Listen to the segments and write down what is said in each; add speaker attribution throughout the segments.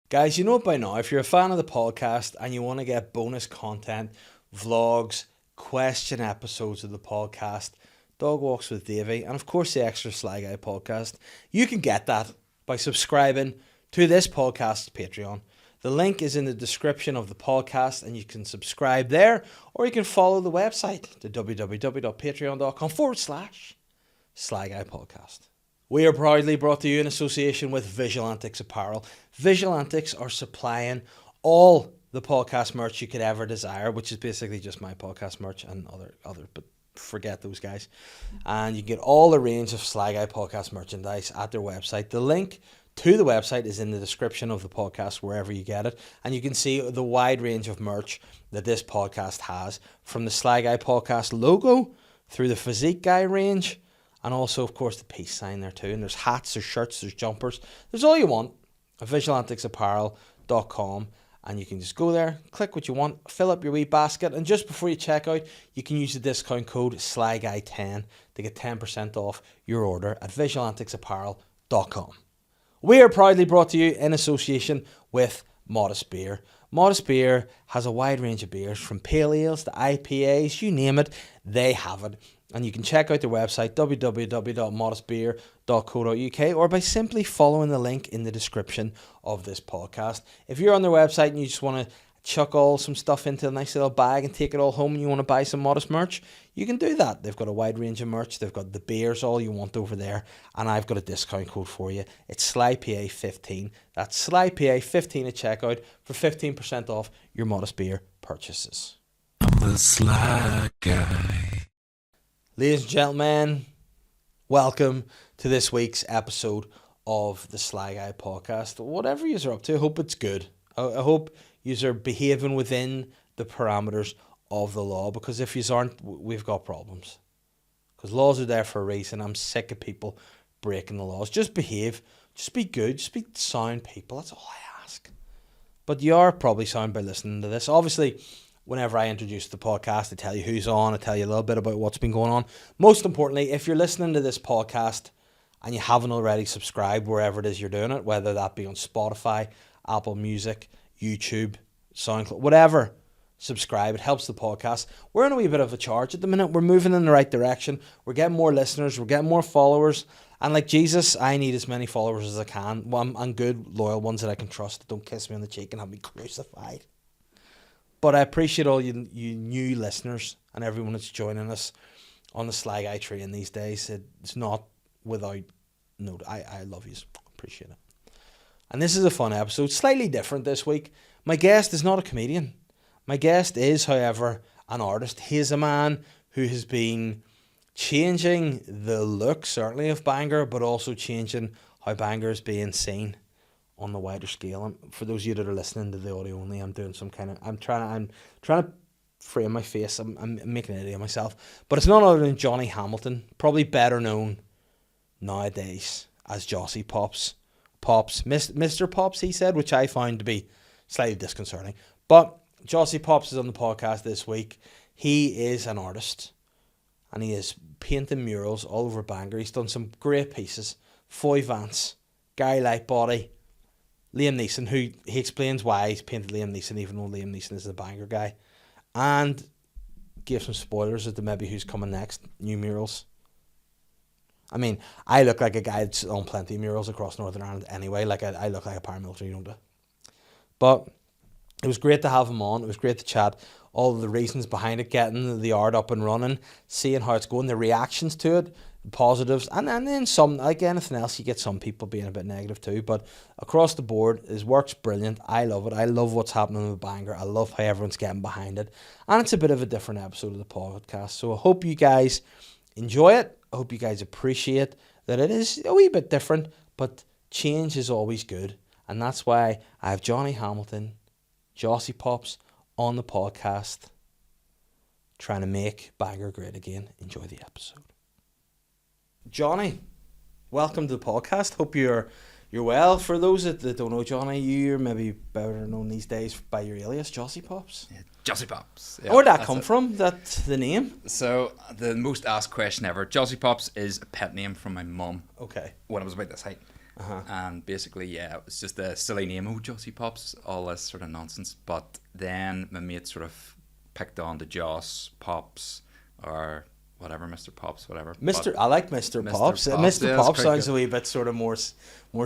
Speaker 1: Guys, you know it by now. If you're a fan of the podcast and you want to get bonus content, vlogs, question episodes of the podcast, Dog Walks with Davey, and of course the extra Sly Guy podcast, you can get that by subscribing to this podcast's Patreon. The link is in the description of the podcast and you can subscribe there, or you can follow the website to www.patreon.com/Sly Guy podcast. We are proudly brought to you in association with Visual Antics Apparel. Visual Antics are supplying all the podcast merch you could ever desire, which is basically just my podcast merch and other, but forget those guys. And you get all the range of Sly Guy podcast merchandise at their website. The link to the website is in the description of the podcast, wherever you get it. And you can see the wide range of merch that this podcast has, from the Sly Guy podcast logo through the Physique Guy range, and also, of course, the peace sign there too. And there's hats, there's shirts, there's jumpers. There's all you want at visualanticsapparel.com. And you can just go there, click what you want, fill up your wee basket. And just before you check out, you can use the discount code SLYGUY10 to get 10% off your order at visualanticsapparel.com. We are proudly brought to you in association with Modest Beer. Modest Beer has a wide range of beers, from pale ales to IPAs, you name it, they have it. And you can check out their website, www.modestbeer.co.uk, or by simply following the link in the description of this podcast. If you're on their website and you just want to chuck all some stuff into a nice little bag and take it all home and you want to buy some Modest merch, you can do that. They've got a wide range of merch. They've got the beers, all you want over there. And I've got a discount code for you. It's SLYPA15. That's SLYPA15 at checkout for 15% off your Modest Beer purchases.
Speaker 2: I'm the Sly Guy.
Speaker 1: Ladies and gentlemen, welcome to this week's episode of the Sly Guy podcast. Whatever you're up to, I hope it's good. I hope you're behaving within the parameters of the law, because if you aren't, we've got problems. Because laws are there for a reason. I'm sick of people breaking the laws. Just behave. Just be good. Just be sound people. That's all I ask. But you are probably sound by listening to this. Obviously, whenever I introduce the podcast, I tell you who's on, I tell you a little bit about what's been going on. Most importantly, if you're listening to this podcast and you haven't already subscribed wherever it is you're doing it, whether that be on Spotify, Apple Music, YouTube, SoundCloud, whatever, subscribe. It helps the podcast. We're in a wee bit of a charge at the minute. We're moving in the right direction. We're getting more listeners. We're getting more followers. And like Jesus, I need as many followers as I can. And good, loyal ones that I can trust, that don't kiss me on the cheek and have me crucified. But I appreciate all you new listeners and everyone that's joining us on the Sly Guy train these days. It's not without note. I love you. Appreciate it. And this is a fun episode. Slightly different this week. My guest is not a comedian. My guest is, however, an artist. He is a man who has been changing the look, certainly, of Bangor, but also changing how Bangor is being seen on the wider scale. And for those of you that are listening to the audio only, I'm doing some kind of, I'm trying to frame my face. I'm making an idiot of myself. But it's none other than Johnny Hamilton, probably better known nowadays as Jossiepops. Mr. Pops, he said, which I found to be slightly disconcerting. But Jossiepops is on the podcast this week. He is an artist, and he is painting murals all over Bangor. He's done some great pieces. Voance, Gary Lightbody, Liam Neeson, who he explains why he's painted Liam Neeson, even though Liam Neeson is the Bangor guy, and gave some spoilers as to maybe who's coming next, new murals. I mean, I look like a guy that's on plenty of murals across Northern Ireland anyway. Like I look like a paramilitary, don't I? But it was great to have him on. It was great to chat all of the reasons behind it, getting the art up and running, seeing how it's going, the reactions to it, the positives, and then some, like anything else, you get some people being a bit negative too. But across the board, his work's brilliant. I love it. I love what's happening with Bangor. I love how everyone's getting behind it. And it's a bit of a different episode of the podcast. So I hope you guys enjoy it. I hope you guys appreciate that it is a wee bit different, but change is always good. And that's why I have Johnny Hamilton, Jossipops, on the podcast, trying to make Bangor great again. Enjoy the episode. Johnny, welcome to the podcast. Hope you're well. For those that don't know Johnny, you're maybe better known these days by your alias, Jossiepops.
Speaker 2: Yeah, Jossipops.
Speaker 1: Yeah, where'd that come from, that the name?
Speaker 2: So, the most asked question ever. Jossipops is a pet name from my mum.
Speaker 1: Okay.
Speaker 2: When I was about this height. And basically, yeah, it was just a silly name, Jossiepops, all this sort of nonsense. But then my mate sort of picked on the Jossipops or whatever, Mr. Pops, whatever.
Speaker 1: I like Mr. Pops. Mr. Pops sounds a wee bit sort of more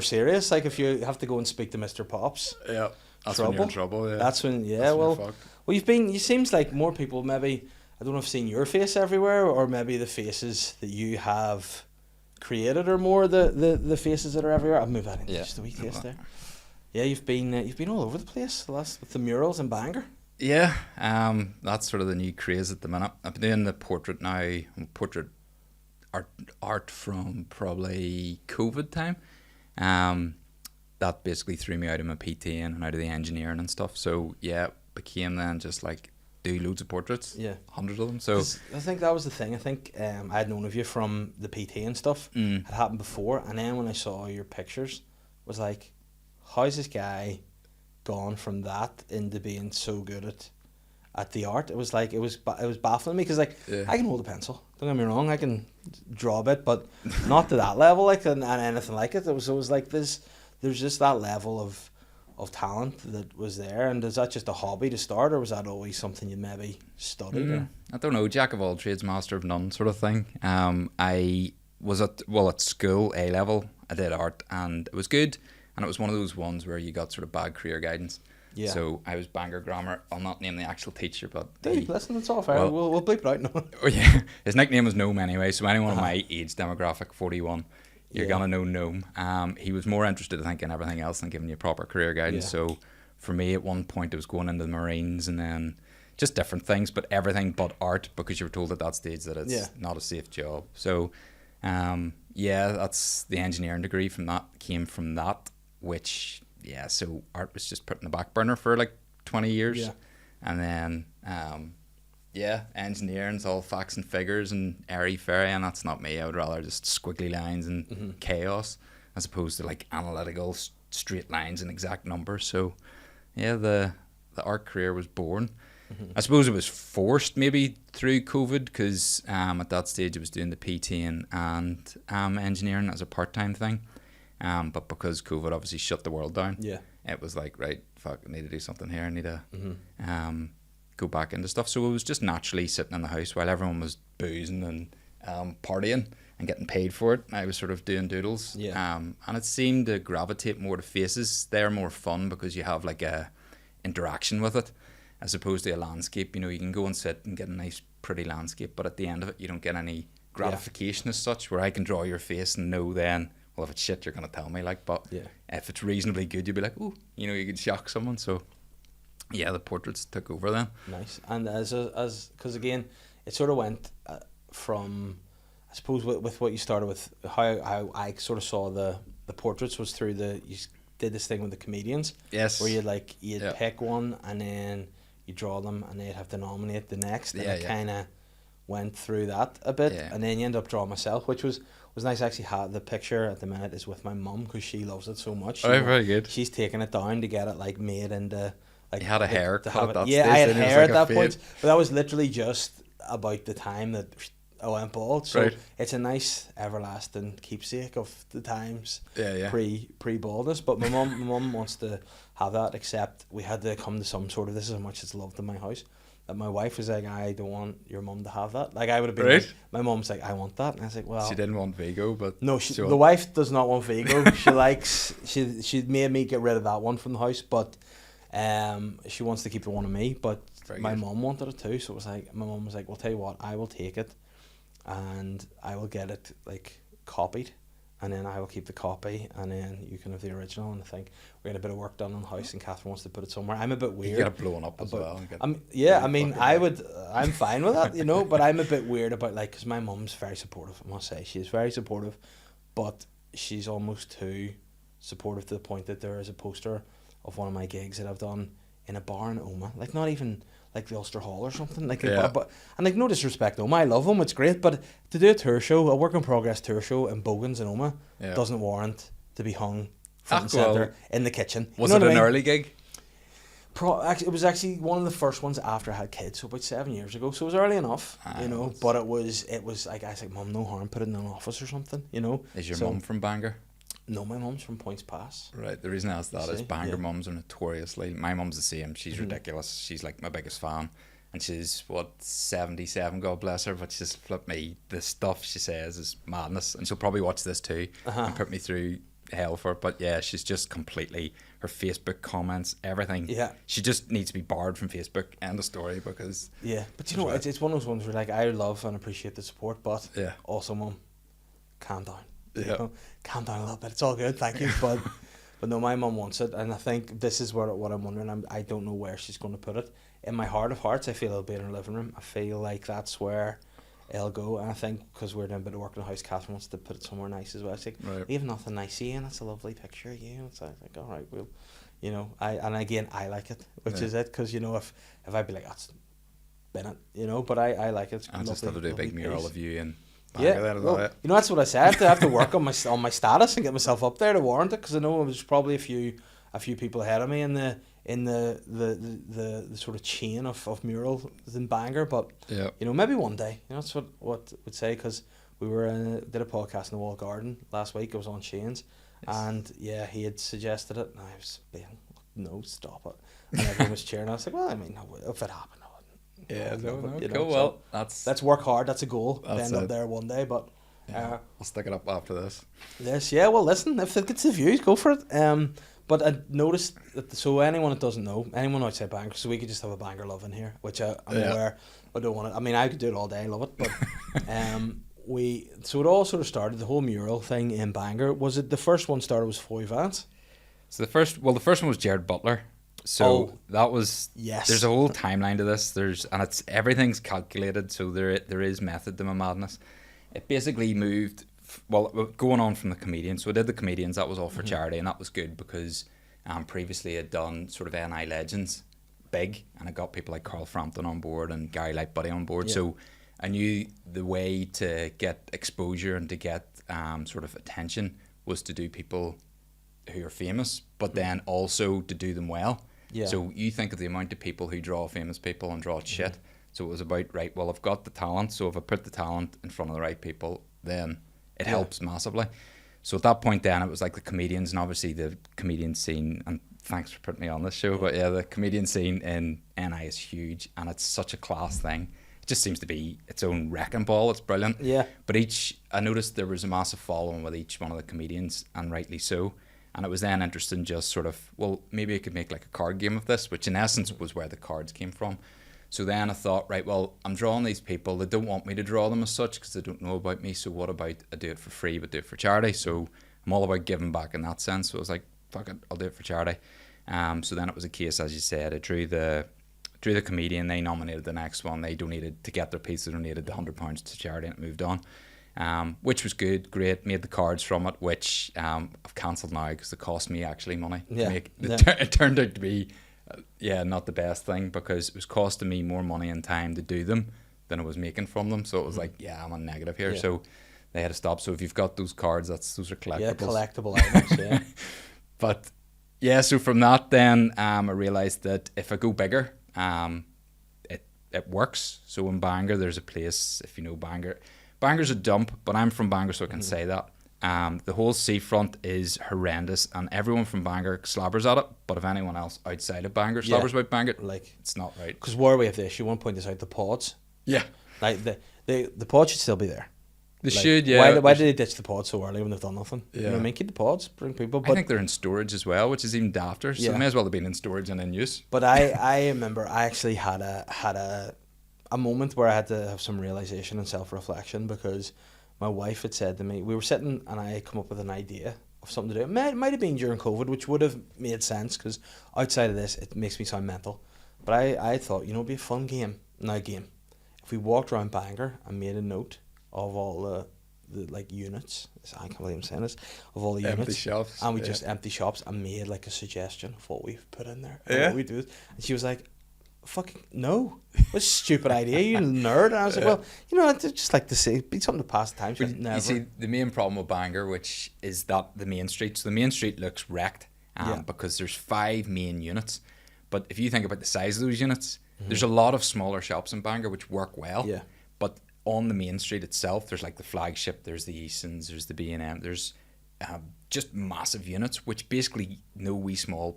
Speaker 1: serious. Like if you have to go and speak to Mr. Pops.
Speaker 2: Yeah, that's when you're in trouble. Yeah,
Speaker 1: that's when. Yeah,
Speaker 2: that's
Speaker 1: well, you seems like more people maybe. I don't know if I've seen your face everywhere, or maybe the faces that you have created are more the faces that are everywhere. I'll move that in just a wee taste there. Yeah, you've been all over the place. With the murals in Bangor.
Speaker 2: Yeah, that's sort of the new craze at the minute. I've been doing the portrait now, portrait art from probably COVID time. That basically threw me out of my PT and out of the engineering and stuff. So yeah, became then just like do loads of portraits. Yeah, hundreds of them. So
Speaker 1: I think that was the thing. I think I had known of you from the PT and stuff. It happened before, and then when I saw your pictures, was like, how's this guy gone from that into being so good at the art? It was like it was baffling me because I can hold a pencil. Don't get me wrong, I can draw a bit, but not to that level and anything like it. It was like there's just that level of talent that was there. And is that just a hobby to start, or was that always something you maybe studied?
Speaker 2: I don't know, jack of all trades, master of none sort of thing. I was at school A level. I did art and it was good. And it was one of those ones where you got sort of bad career guidance. Yeah. So I was Bangor Grammar. I'll not name the actual teacher, but
Speaker 1: listen, it's all fair. We'll bleep it out now.
Speaker 2: Oh yeah, his nickname was Gnome anyway. So anyone of my age demographic, 41, you're gonna know Gnome. He was more interested, I think, in everything else than giving you proper career guidance. Yeah. So for me, at one point, it was going into the Marines and then just different things, but everything but art, because you were told at that stage that it's not a safe job. So that's the engineering degree came from that. Which, so art was just put in the back burner for like 20 years. Yeah. And then, engineering's all facts and figures and airy-fairy, and that's not me. I would rather just squiggly lines and chaos as opposed to like analytical straight lines and exact numbers. So, yeah, the art career was born. I suppose it was forced maybe through COVID because at that stage I was doing the PT and engineering as a part-time thing. But because COVID obviously shut the world down, it was like, right, fuck, I need to do something here. I need to go back into stuff. So it was just naturally sitting in the house while everyone was boozing and partying and getting paid for it. I was sort of doing doodles. Yeah. And it seemed to gravitate more to faces. They're more fun because you have like a interaction with it as opposed to a landscape. You know, you can go and sit and get a nice, pretty landscape, but at the end of it, you don't get any gratification as such, where I can draw your face and know then, well, if it's shit, you're going to tell me, like, but if it's reasonably good, you'd be like, oh, you know, you could shock someone. So, yeah, the portraits took over then.
Speaker 1: Nice. And because again, it sort of went from, I suppose, with what you started with, how I sort of saw the portraits was through you did this thing with the comedians.
Speaker 2: Yes.
Speaker 1: Where you'd pick one and then you draw them and they'd have to nominate the next. And it kind of went through that a bit. Yeah. And then you end up drawing myself, which was nice. Actually, the picture at the minute is with my mum because she loves it so much.
Speaker 2: Very good.
Speaker 1: She's taken it down to get it like made into like.
Speaker 2: You had a hair cut at that stage.
Speaker 1: Yeah, I had hair at that point, but that was literally just about the time that I went bald. So it's a nice everlasting keepsake of the times. Pre baldness. But my mum wants to have that. Except we had to come to some sort of, this is how much it's loved in my house. That my wife was like, I don't want your mum to have that. Like I would have been like, my mum's like, I want that, and I was like, well,
Speaker 2: she didn't want Vigo, but
Speaker 1: no, the wife does not want Vigo. She likes she made me get rid of that one from the house, but she wants to keep the one of me. But my mum wanted it too, so it was like, my mum was like, well, tell you what, I will take it, and I will get it like copied, and then I will keep the copy, and then you can have the original. And I think we had a bit of work done on the house, and Catherine wants to put it somewhere. I'm a bit weird.
Speaker 2: You get it blown up as well.
Speaker 1: I'm fine with that, you know, but I'm a bit weird about, like, because my mum's very supportive, I must say. She is very supportive, but she's almost too supportive to the point that there is a poster of one of my gigs that I've done in a bar in Oma. Like, not even like the Ulster Hall or something. Like, but and like, no disrespect, Oma, I love them, it's great, but to do a tour show, a work in progress tour show in Bogans and Oma, doesn't warrant to be hung front and centre in the kitchen.
Speaker 2: Was it an early gig?
Speaker 1: It was actually one of the first ones after I had kids, so about 7 years ago. So it was early enough, you know. But it was like, I was like, Mum, no harm, put it in an office or something, you know.
Speaker 2: Is your mum from Bangor?
Speaker 1: No, my mum's from Points Pass.
Speaker 2: Right. The reason I asked that is Bangor mums are notoriously. My mum's the same. She's ridiculous. She's like my biggest fan, and she's 77. God bless her. But she's flipped me. The stuff she says is madness, and she'll probably watch this too and put me through hell for it. But yeah, she's just completely, her Facebook comments, everything.
Speaker 1: Yeah.
Speaker 2: She just needs to be barred from Facebook. End of story. Because
Speaker 1: but you know, it's one of those ones where like I love and appreciate the support, but also, mum, calm down. You know, calm down a little bit. It's all good, thank you. But no, my mum wants it, and I think this is what I'm wondering. I don't know where she's going to put it. In my heart of hearts, I feel it'll be in her living room. I feel like that's where it'll go, and I think because we're doing a bit of work in the house, Catherine wants to put it somewhere nice as well. It's like, leave nothing nice in. It's a lovely picture. It's like all right, we'll, you know. I like it, which is it, because you know if I'd be like that's Bennett, you know, but I like it. It's
Speaker 2: I just have to do a big mural of you and.
Speaker 1: Well, you know, that's what I said. I have to work on my status and get myself up there to warrant it, because I know there's probably a few people ahead of me in the sort of chain of murals in Bangor. But you know, maybe one day. You know, that's what would say, because we did a podcast in the Wall Garden last week. It was on Shane's, and he had suggested it, and I was being no, stop it, and everyone was cheering. I was like, well, I mean, if it happened.
Speaker 2: Yeah, no,
Speaker 1: you know,
Speaker 2: cool. Well, let's
Speaker 1: work hard. That's a goal. End up there one day, but
Speaker 2: I'll stick it up after this.
Speaker 1: Yes, well, listen, if it gets the views, go for it. But I noticed that, so anyone that doesn't know, anyone outside Bangor, so we could just have a Bangor love in here, which I'm aware I don't want it. I mean, I could do it all day, I love it, but so it all sort of started, the whole mural thing in Bangor. Was it the first one started was Voance?
Speaker 2: So the first one was Jared Butler. So that was there's a whole timeline to this. Everything's calculated, so there is method to my madness. It basically moved going on from the comedians. So I did the comedians, that was all for charity, and that was good because previously I'd done sort of NI Legends big, and I got people like Carl Frampton on board and Gary Lightbody on board. So I knew the way to get exposure and to get sort of attention was to do people who are famous, but then also to do them well. So you think of the amount of people who draw famous people and draw shit. So it was about, right, well, I've got the talent, so if I put the talent in front of the right people, then it helps massively. So at that point then, it was like the comedians, and obviously the comedian scene, and thanks for putting me on this show, but the comedian scene in NI is huge, and it's such a class thing. It just seems to be its own wrecking ball. It's brilliant. But I noticed there was a massive following with each one of the comedians, and rightly so. And it was then interesting, just sort of, well, maybe I could make like a card game of this, which in essence was where the cards came from. So then I thought, right, well, I'm drawing these people. They don't want me to draw them as such because they don't know about me. So what about I do it for free, but do it for charity? So I'm all about giving back in that sense. So I was like, fuck it, I'll do it for charity. So then it was a case, as you said, I drew the comedian. They nominated the next one. They donated to get their piece. They donated the £100 to charity, and it moved on. Which was good, great. Made the cards from it, which I've cancelled now because it cost me actually money to make. It turned out to be, not the best thing, because it was costing me more money and time to do them than I was making from them. So it was like, I'm on negative here. So they had to stop. So if you've got those cards, those are collectibles.
Speaker 1: Yeah, collectible items.
Speaker 2: But so from that then, I realised that if I go bigger, it works. So in Bangor, there's a place, if you know Bangor. Bangor's a dump, but I'm from Bangor, so I can say that. The whole seafront is horrendous, and everyone from Bangor slabbers at it. But if anyone else outside of Bangor slabbers about Bangor, like, it's not right.
Speaker 1: Because where we have the issue, I want to point this out, the pods. Like the pods should still be there.
Speaker 2: They should, yeah.
Speaker 1: Why did they ditch the pods so early when they've done nothing? You know what I mean? Keep the pods, bring people. But
Speaker 2: I think they're in storage as well, which is even dafter. So they may as well have been in storage and in use.
Speaker 1: But I remember I actually had a moment where I had to have some realization and self-reflection, because my wife had said to me, we were sitting and I had come up with an idea of something to do. It might have been during COVID, which would have made sense, because outside of this, it makes me sound mental. But I thought, it'd be a fun game. If we walked around Bangor and made a note of all the like units, I can't believe I'm saying this, of all the
Speaker 2: empty
Speaker 1: units,
Speaker 2: shops,
Speaker 1: and we just empty shops and made like a suggestion of what we've put in there, and what we do. And she was like, fucking no, what a stupid idea, you nerd. And I was like, well, I'd just like to see, be something to pass the time.
Speaker 2: You see, the main problem with Bangor, which is that the main street, so the main street looks wrecked because there's 5 main units. But if you think about the size of those units, there's a lot of smaller shops in Bangor which work well. But on the main street itself, there's like the Flagship, there's the Easons, there's the B&M, there's just massive units, which basically no wee small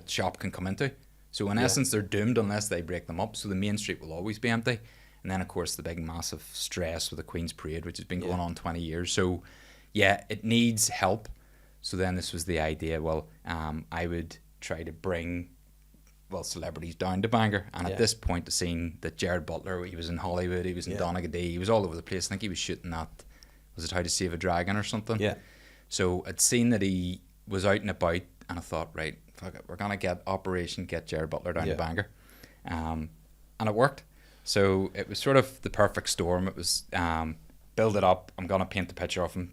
Speaker 2: shop can come into. So in essence, they're doomed unless they break them up. So the main street will always be empty. And then, of course, the big massive stress with the Queen's Parade, which has been going on 20 years. So, yeah, it needs help. So then this was the idea, well, I would try to bring, celebrities down to Bangor. And at this point, I seen that Jared Butler, he was in Hollywood, he was in Donegal, he was all over the place. I think he was shooting that, was it How to Save a Dragon or something?
Speaker 1: Yeah.
Speaker 2: So I'd seen that he was out and about, and I thought, right, fuck it, we're going to get Jared Butler down to Bangor. And it worked. So it was sort of the perfect storm. It was build it up, I'm going to paint the picture of him,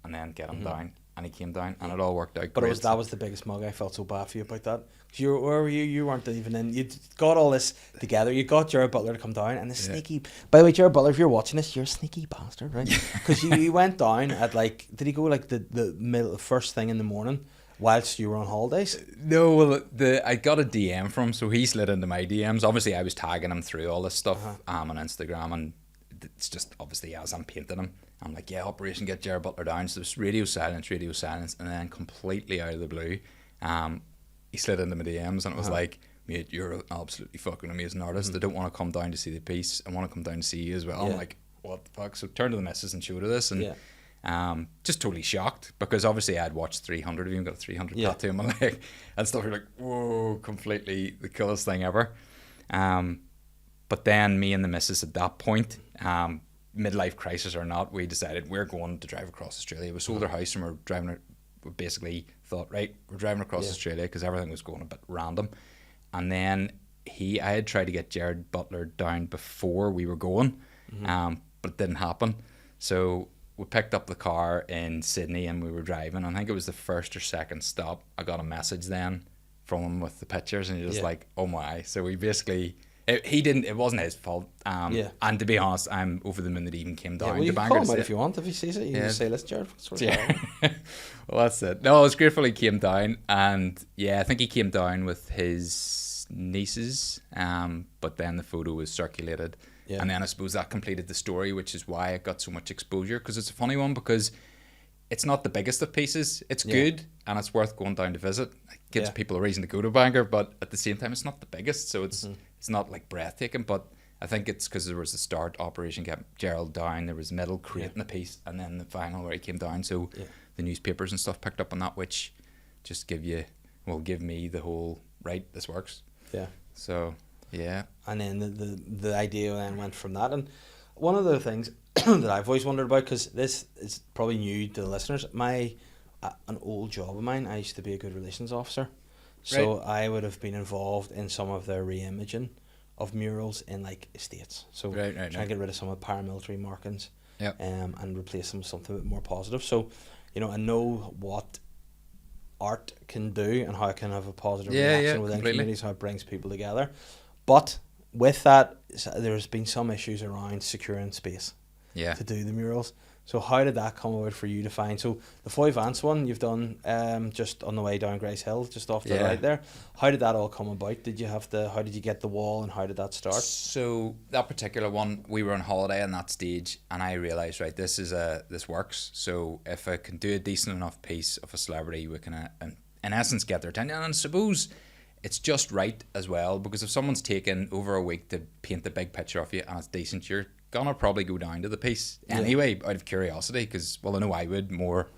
Speaker 2: and then get him down. And he came down, and it all worked out.
Speaker 1: But
Speaker 2: great.
Speaker 1: that was the biggest mug. I felt so bad for you about that. Where were you? You weren't even in. You got all this together. You got Jared Butler to come down, and the sneaky. By the way, Jared Butler, if you're watching this, you're a sneaky bastard, right? Because you went down at did he go the middle, first thing in the morning, whilst you were on holidays?
Speaker 2: No, well, I got a DM from him, so he slid into my DMs. Obviously, I was tagging him through all this stuff on Instagram, and it's just obviously as I'm painting him, I'm like, Operation Get Jared Butler Down. So there's radio silence, and then completely out of the blue, he slid into my DMs, and it was like, mate, you're an absolutely fucking amazing artist. I don't want to come down to see the piece. I want to come down to see you as well. I'm like, what the fuck? So turned to the missus and showed her this, and just totally shocked, because obviously I'd watched 300 of you and got a 300 tattoo on my leg and stuff. You're like, whoa, completely the coolest thing ever. But then me and the missus at that point, midlife crisis or not, we decided we're going to drive across Australia. We sold our house and we basically thought, right, we're driving across Australia, because everything was going a bit random. And then I had tried to get Jared Butler down before we were going, but it didn't happen. So we picked up the car in Sydney and we were driving. I think it was the first or second stop. I got a message then from him with the pictures, and he was like, oh my. So we basically... It wasn't his fault. And to be honest, I'm over the moon that he even came down to Bangor.
Speaker 1: You can call him out if you want. If he sees it, you can just say, listen, Jared.
Speaker 2: Well, that's it. No, it was grateful he came down. And I think he came down with his nieces. But then the photo was circulated. Yeah. And then I suppose that completed the story, which is why it got so much exposure. Because it's a funny one, because it's not the biggest of pieces. It's good, and it's worth going down to visit. It gives people a reason to go to Bangor, but at the same time, it's not the biggest, so it's not like breathtaking. But I think it's because there was the start, Operation Get Gerald Down, there was middle creating the piece, and then the final where he came down. So the newspapers and stuff picked up on that, which just give me the whole, right, this works. Yeah. So, yeah. And
Speaker 1: then the idea then went from that. And one of the things that I've always wondered about, because this is probably new to the listeners, an old job of mine, I used to be a good relations officer, so I would have been involved in some of their re-imaging of murals in estates, so trying to get rid of some of the paramilitary markings and replace them with something a bit more positive. So I know what art can do and how it can have a positive reaction within communities, how it brings people together. But with that, there's been some issues around securing space to do the murals. So how did that come about for you to find? So the Voance one you've done just on the way down Grace Hill, just off the right there. How did that all come about? How did you get the wall, and how did that start?
Speaker 2: So that particular one, we were on holiday on that stage, and I realised, right, this works. So if I can do a decent enough piece of a celebrity, we can in essence get their attention. And I suppose it's just right as well, because if someone's taken over a week to paint the big picture of you and it's decent, you're gonna probably go down to the piece anyway, out of curiosity, because I know I would more.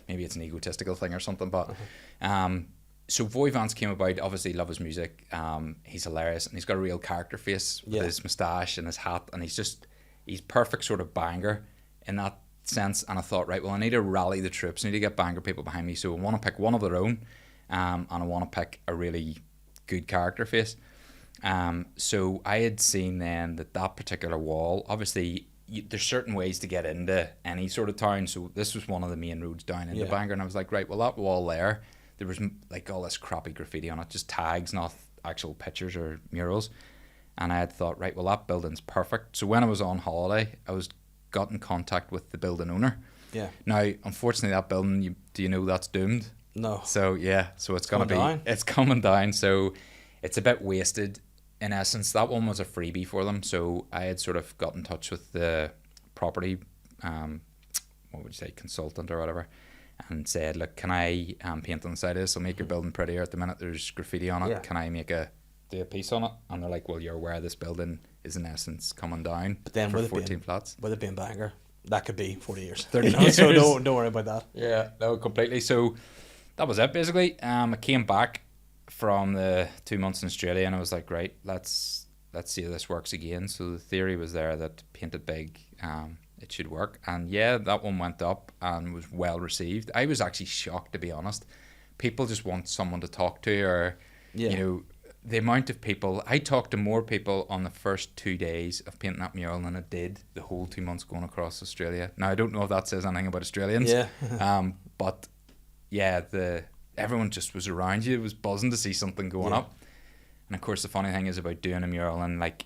Speaker 2: Maybe it's an egotistical thing or something, but so Voance came about. Obviously love his music, he's hilarious, and he's got a real character face with his moustache and his hat, and he's perfect sort of Bangor in that sense. And I thought, right, well, I need to rally the troops, I need to get Bangor people behind me, so I want to pick one of their own, and I want to pick a really good character face. So I had seen then that particular wall, obviously there's certain ways to get into any sort of town, so this was one of the main roads down into Bangor, and I was like, right, well, that wall there was all this crappy graffiti on it, just tags, not actual pictures or murals. And I had thought, right, well, that building's perfect. So when I was on holiday, I got in contact with the building owner. Now unfortunately that building, do you know that's doomed?
Speaker 1: No.
Speaker 2: So it's coming down, so it's a bit wasted. In essence, that one was a freebie for them, so I had sort of got in touch with the property what would you say, consultant or whatever, and said, look, can I paint on the side of this? I'll make your building prettier. At the minute there's graffiti on it.
Speaker 1: Yeah.
Speaker 2: Can I do a piece on it? And they're like, well, you're aware this building is in essence coming down,
Speaker 1: But then
Speaker 2: for
Speaker 1: with
Speaker 2: 14 flats.
Speaker 1: With it being Bangor, that could be 40 years.
Speaker 2: 30 years.
Speaker 1: So don't worry about that.
Speaker 2: Yeah, no, completely. So that was it basically. I came back from the 2 months in Australia and I was like, right, let's see how this works again. So the theory was there that painted big, it should work. And yeah, that one went up and was well received. I was actually shocked, to be honest. People just want someone to talk to, or you know, the amount of people. I talked to more people on the first 2 days of painting that mural than I did the whole 2 months going across Australia. Now I don't know if that says anything about Australians.
Speaker 1: Yeah.
Speaker 2: But yeah, everyone just was around you. It was buzzing to see something going up. And of course, the funny thing is about doing a mural and like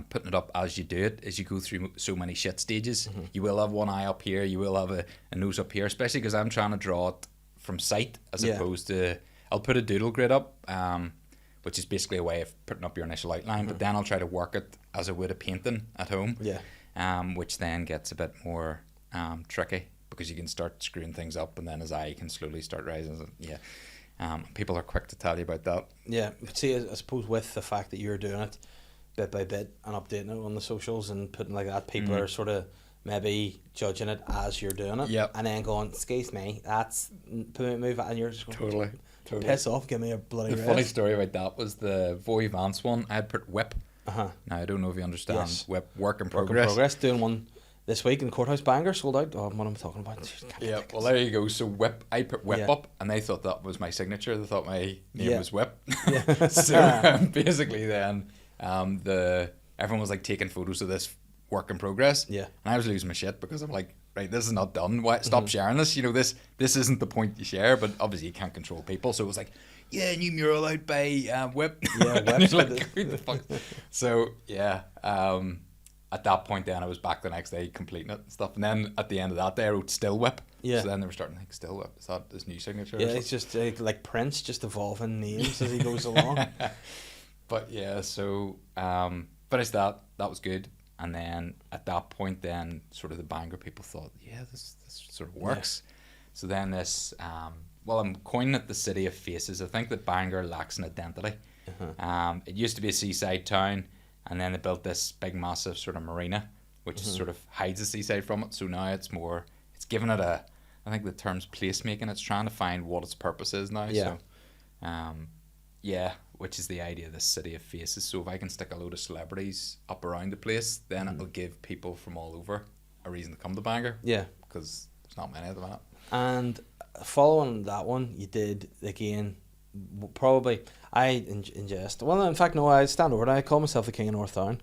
Speaker 2: putting it up as you do it, as you go through so many shit stages. You will have one eye up here, you will have a nose up here, especially because I'm trying to draw it from sight as opposed to, I'll put a doodle grid up, which is basically a way of putting up your initial outline, but then I'll try to work it as I would a painting at home, which then gets a bit more tricky because you can start screwing things up and then his eye can slowly start rising. People are quick to tell you about that. Yeah,
Speaker 1: but see, I suppose with the fact that you're doing it bit by bit and updating it on the socials and putting like that, people are sort of maybe judging it as you're doing it, and then going, excuse me, that's move, and you're just going, totally piss off, give me a bloody rest.
Speaker 2: Funny story about that was the Voance one. I had put whip. Now I don't know if you understand whip, work in progress.
Speaker 1: Doing one this week in Courthouse, Bangor, sold out. Oh, what am I talking about?
Speaker 2: Yeah, well there you go. So whip, I put whip up, and they thought that was my signature. They thought my name was Whip. So basically, then everyone was like taking photos of this work in progress. And I was losing my shit because I'm like, right, this is not done. Why stop sharing this? You know, this isn't the point you share. But obviously, you can't control people. So it was like, yeah, new mural out by Whip.
Speaker 1: Whip.
Speaker 2: Like, who the fuck? So yeah. At that point then I was back the next day completing it and stuff, and then at the end of that day I wrote Still Whip. So then they were starting to think, Still Whip, is that his new signature?
Speaker 1: It's just like Prince, just evolving names as he goes along.
Speaker 2: But yeah, so finished that was good, and then at that point then sort of the Bangor people thought, yeah, this sort of works. So then this I'm coining it the City of Faces. I think that Bangor lacks an identity. It used to be a seaside town, and then they built this big massive sort of marina which sort of hides the seaside from it. So now it's given it I think the term's placemaking. It's trying to find what its purpose is now. Which is the idea of this City of Faces. So if I can stick a load of celebrities up around the place, then it'll give people from all over a reason to come to Bangor. Because there's not many at the minute.
Speaker 1: And following that one, you did again, probably, I ingest. Well, in fact, no, I stand over it. I call myself the King of North Town,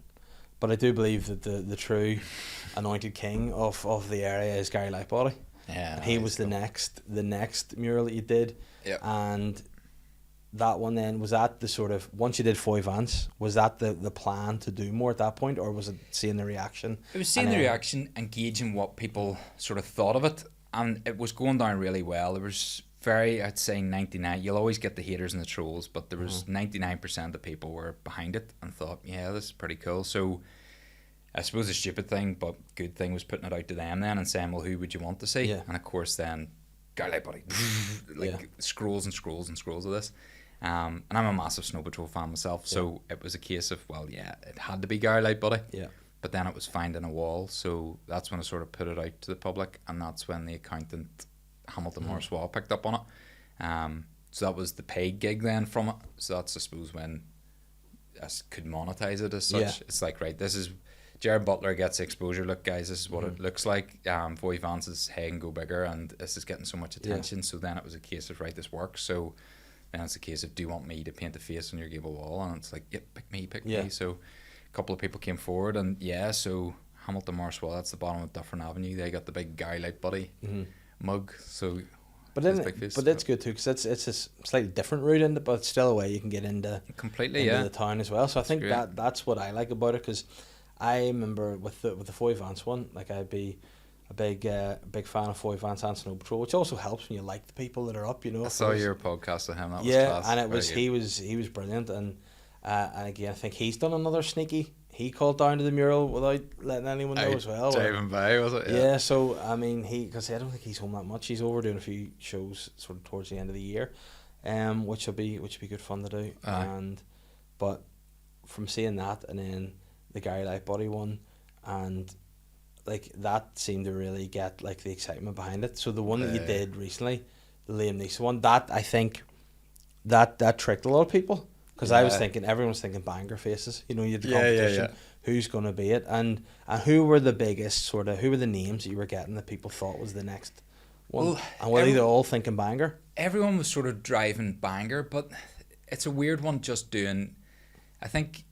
Speaker 1: but I do believe that the true anointed king of the area is Gary Lightbody. And he was the next mural that you did. And that one then, was that the sort of, once you did Voance, was that the plan to do more at that point, or was it seeing the reaction?
Speaker 2: It was seeing the reaction, engaging what people sort of thought of it, and it was going down really well. There was I'd say 99, you'll always get the haters and the trolls, but there was 99% of people were behind it and thought, yeah, this is pretty cool. So I suppose the stupid thing but good thing was putting it out to them then and saying, well, who would you want to see? And of course then Gary Lightbody scrolls and scrolls and scrolls of this, and I'm a massive Snow Patrol fan myself, so it was a case of, well, yeah, it had to be Gary Lightbody, but then it was finding a wall. So that's when I sort of put it out to the public, and that's when the accountant Hamilton Morriswall picked up on it. So that was the paid gig then from it. So that's, I suppose, when I could monetize it as such. It's like, right, this is Jared Butler gets exposure. Look, guys, this is what it looks like. Voance's hey and go bigger, and this is getting so much attention. So then it was a case of, right, this works. So then it's a case of, do you want me to paint a face on your gable wall? And it's like, yep, pick me. So a couple of people came forward, and so Hamilton Morriswall, that's the bottom of Dufferin Avenue. They got the big Gary Lightbody mug. So
Speaker 1: but it's good too, because it's a slightly different route in it, but it's still a way you can get into the town as well. So I think that's what I like about it, because I remember with the Voance one, like, I'd be a big fan of Voance and Snow Patrol, which also helps when you like the people that are up, you know.
Speaker 2: I saw your podcast with him. That was class.
Speaker 1: And it was he was brilliant, and again, I think he's done another sneaky he called down to the mural without letting anyone know as well.
Speaker 2: Driving by, was it?
Speaker 1: Yeah. So I mean, because I don't think he's home that much. He's over doing a few shows sort of towards the end of the year, which will be good fun to do. But from seeing that and then the Gary Lightbody one, and like that seemed to really get like the excitement behind it. So the one that you did recently, the Liam Neeson one, that I think that tricked a lot of people, because I was thinking everyone's thinking Bangor faces. You know, you had the competition. Who's going to be it, and who were the biggest who were the names that you were getting that people thought was the next one? Well, and were they all thinking Bangor?
Speaker 2: Everyone was sort of driving Bangor, but it's a weird one just doing. I think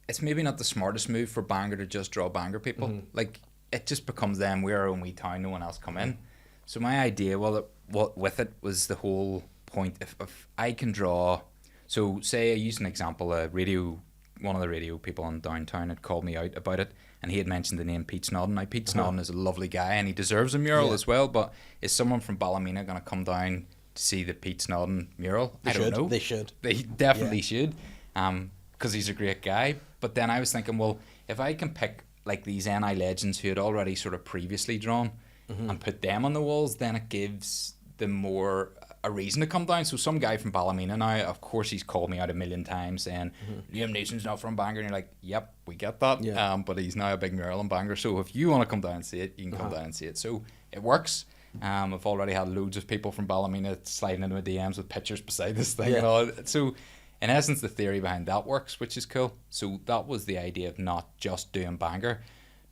Speaker 2: it's maybe not the smartest move for Bangor to just draw Bangor people. Mm-hmm. Like, it just becomes them, we're our own wee town, no one else come in. So my idea, with it was the whole point, if I can draw, so say I use an example, one of the radio people in downtown had called me out about it, and he had mentioned the name Pete Snodden. Now, Pete Snodden is a lovely guy, and he deserves a mural as well, but is someone from Ballymena going to come down to see the Pete Snodden mural? I don't know.
Speaker 1: They should.
Speaker 2: They definitely should, because he's a great guy. But then I was thinking, well, if I can pick like these NI legends who had already sort of previously drawn and put them on the walls, then it gives them more a reason to come down. So some guy from Ballymena now, of course, he's called me out a million times saying Liam Neeson's not from Bangor, and you're like, yep, we get that. But he's now a big mural in Bangor, so if you want to come down and see it, you can come down and see it. So it works. I've already had loads of people from Ballymena sliding into my DMs with pictures beside this thing and all. So in essence, the theory behind that works, which is cool. So that was the idea of not just doing Bangor.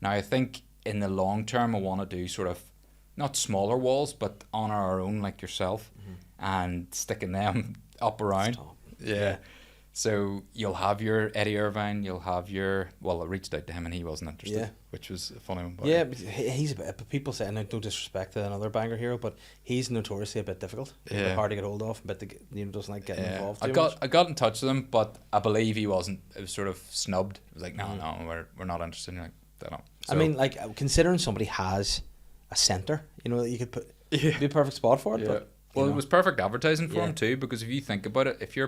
Speaker 2: Now I think in the long term I want to do sort of not smaller walls, but on our own, like yourself, and sticking them up around. Yeah. So you'll have your Eddie Irvine, you'll have your... Well, I reached out to him and he wasn't interested, which was a funny one.
Speaker 1: Yeah, but he's a bit... People say, and no disrespect to another Bangor hero, but he's notoriously a bit difficult. A bit hard to get hold of, but doesn't like getting involved too much.
Speaker 2: I got in touch with him, but I believe he wasn't... It was sort of snubbed. It was like, no, we're not interested. And you're like,
Speaker 1: so, I mean, like, considering somebody has a centre, you know, that you could put... It'd be a perfect spot for it, but...
Speaker 2: Well, it was perfect advertising for him too, because if you think about it, if I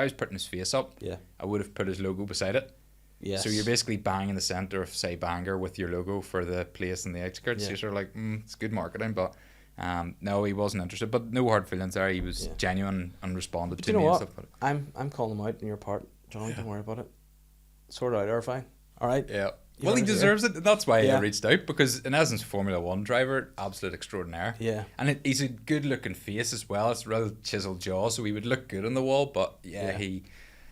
Speaker 2: was putting his face up, I would have put his logo beside it. Yes. So you're basically banging the centre of, say, Bangor with your logo for the place and the outskirts. Yeah. So you're sort of like, it's good marketing, but no, he wasn't interested. But no hard feelings there. He was genuine and responded to me.
Speaker 1: You know what?
Speaker 2: And stuff.
Speaker 1: I'm calling him out in your part, John. Don't worry about it. Sort it out, Irvine. All right.
Speaker 2: Yeah. Well, he deserves it. That's why I reached out, because in essence, Formula 1 driver, absolute extraordinaire. Yeah. And he's a good looking face as well. It's a real chiseled jaw, so he would look good on the wall. But he.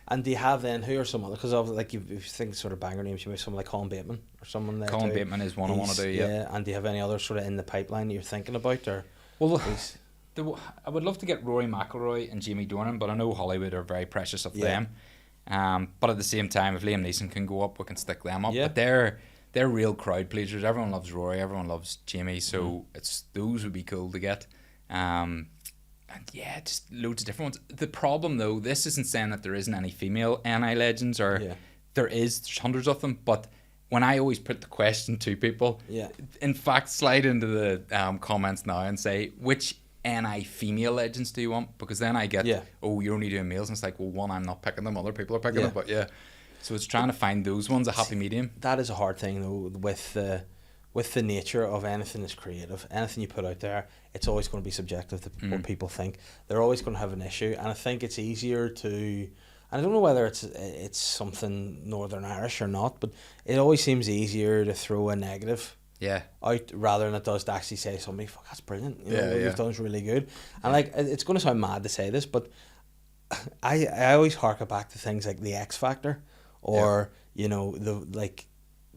Speaker 1: And do you have then, who are some other? Because like if you think sort of Bangor names, you have someone like Colin Bateman or someone there.
Speaker 2: Colin Bateman is one I want to do. Yeah.
Speaker 1: And do you have any other sort of in the pipeline that you're thinking about, or?
Speaker 2: Well, I would love to get Rory McIlroy and Jamie Dornan, but I know Hollywood are very precious of them. But at the same time, if Liam Neeson can go up, we can stick them up. But they're real crowd pleasers. Everyone loves Rory, everyone loves Jamie, so those would be cool to get. And just loads of different ones. The problem though, this isn't saying that there isn't any female NI legends, or there's hundreds of them, but when I always put the question to people, in fact, slide into the comments now and say, which NI female legends do you want? Because then I get, you're only doing males, and it's like, well, one, I'm not picking them, other people are picking them, but so it's trying to find those ones, a happy medium.
Speaker 1: That is a hard thing though, with the nature of anything that's creative. Anything you put out there, it's always going to be subjective to what people think. They're always going to have an issue, and I think it's easier to, and I don't know whether it's something Northern Irish or not, but it always seems easier to throw a negative out rather than it does to actually say somebody, fuck, that's brilliant, you know, what you've done is really good. And like, it's going to sound mad to say this, but I always harken back to things like the X Factor, or you know, the like